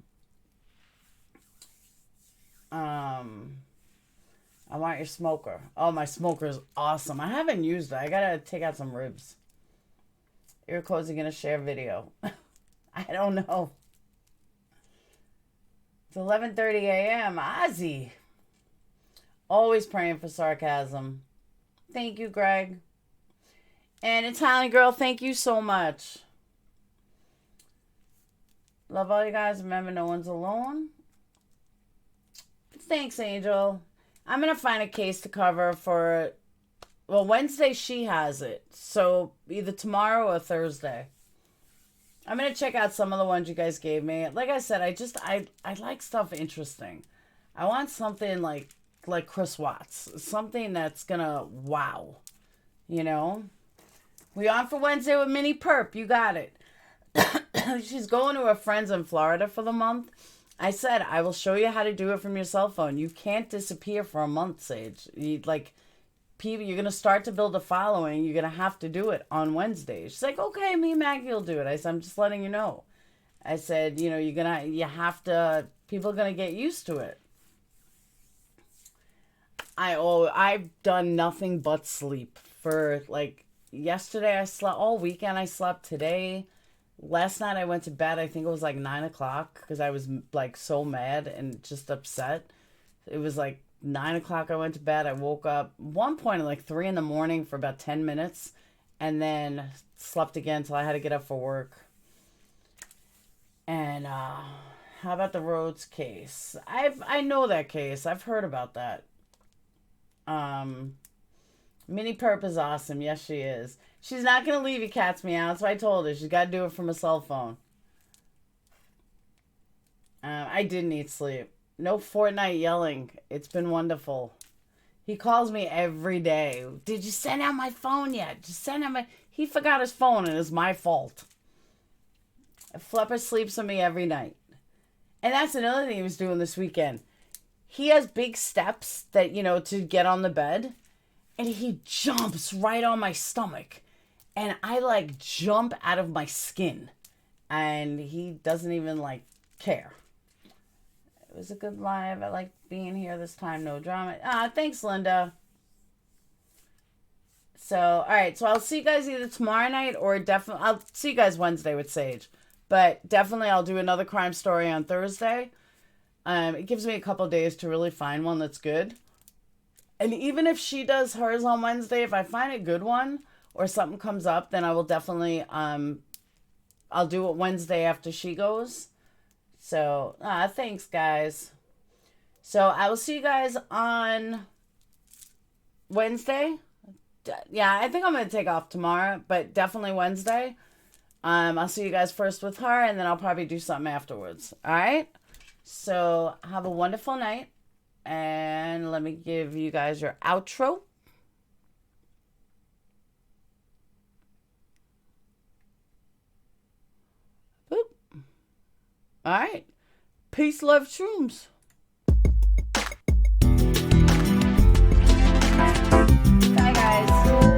I want your smoker. Oh, my smoker is awesome. I haven't used it. I gotta take out some ribs. Ear cozy gonna share video. I don't know. It's 11:30 a.m. Ozzy. Always praying for sarcasm. Thank you, Greg. And Italian Girl, thank you so much. Love all you guys. Remember, no one's alone. Thanks, Angel. I'm going to find a case to cover for, well, Wednesday she has it. So either tomorrow or Thursday. I'm going to check out some of the ones you guys gave me. Like I said, I like stuff interesting. I want something like Chris Watts. Something that's going to wow. You know? We on for Wednesday with Mini Perp. You got it. She's going to her friends in Florida for the month. I said, I will show you how to do it from your cell phone. You can't disappear for a month, Sage. You're going to start to build a following. You're going to have to do it on Wednesdays. She's like, okay, me and Maggie will do it. I said, I'm just letting you know. I said, you know, people are going to get used to it. I've done nothing but sleep. For, yesterday I slept, all weekend I slept, today. Last night I went to bed, I think it was 9 o'clock, because I was so mad and just upset. It was 9 o'clock I went to bed. I woke up one point at 3 in the morning for about 10 minutes, and then slept again until I had to get up for work. And How about the Rhodes case? I know that case. I've heard about that. Mini Perp is awesome. Yes, she is. She's not gonna leave you cats meow. That's what I told her. She's got to do it from a cell phone. I did need sleep. No Fortnite yelling. It's been wonderful. He calls me every day. Did you send out my phone yet? Just send out my... He forgot his phone and it's my fault. Flepper sleeps with me every night. And that's another thing he was doing this weekend. He has big steps that, you know, to get on the bed. And he jumps right on my stomach. And I, like, jump out of my skin. And he doesn't even, like, care. It was a good live. I like being here this time. No drama. Thanks, Linda. So, all right. So, I'll see you guys either tomorrow night or definitely... I'll see you guys Wednesday with Sage. But definitely I'll do another crime story on Thursday. It gives me a couple days to really find one that's good. And even if she does hers on Wednesday, if I find a good one or something comes up, then I will definitely... I'll do it Wednesday after she goes. So, thanks, guys. So, I will see you guys on Wednesday. Yeah, I think I'm going to take off tomorrow, but definitely Wednesday. I'll see you guys first with her, and then I'll probably do something afterwards. All right? So, have a wonderful night. And let me give you guys your outro. Boop. All right. Peace, love, shrooms.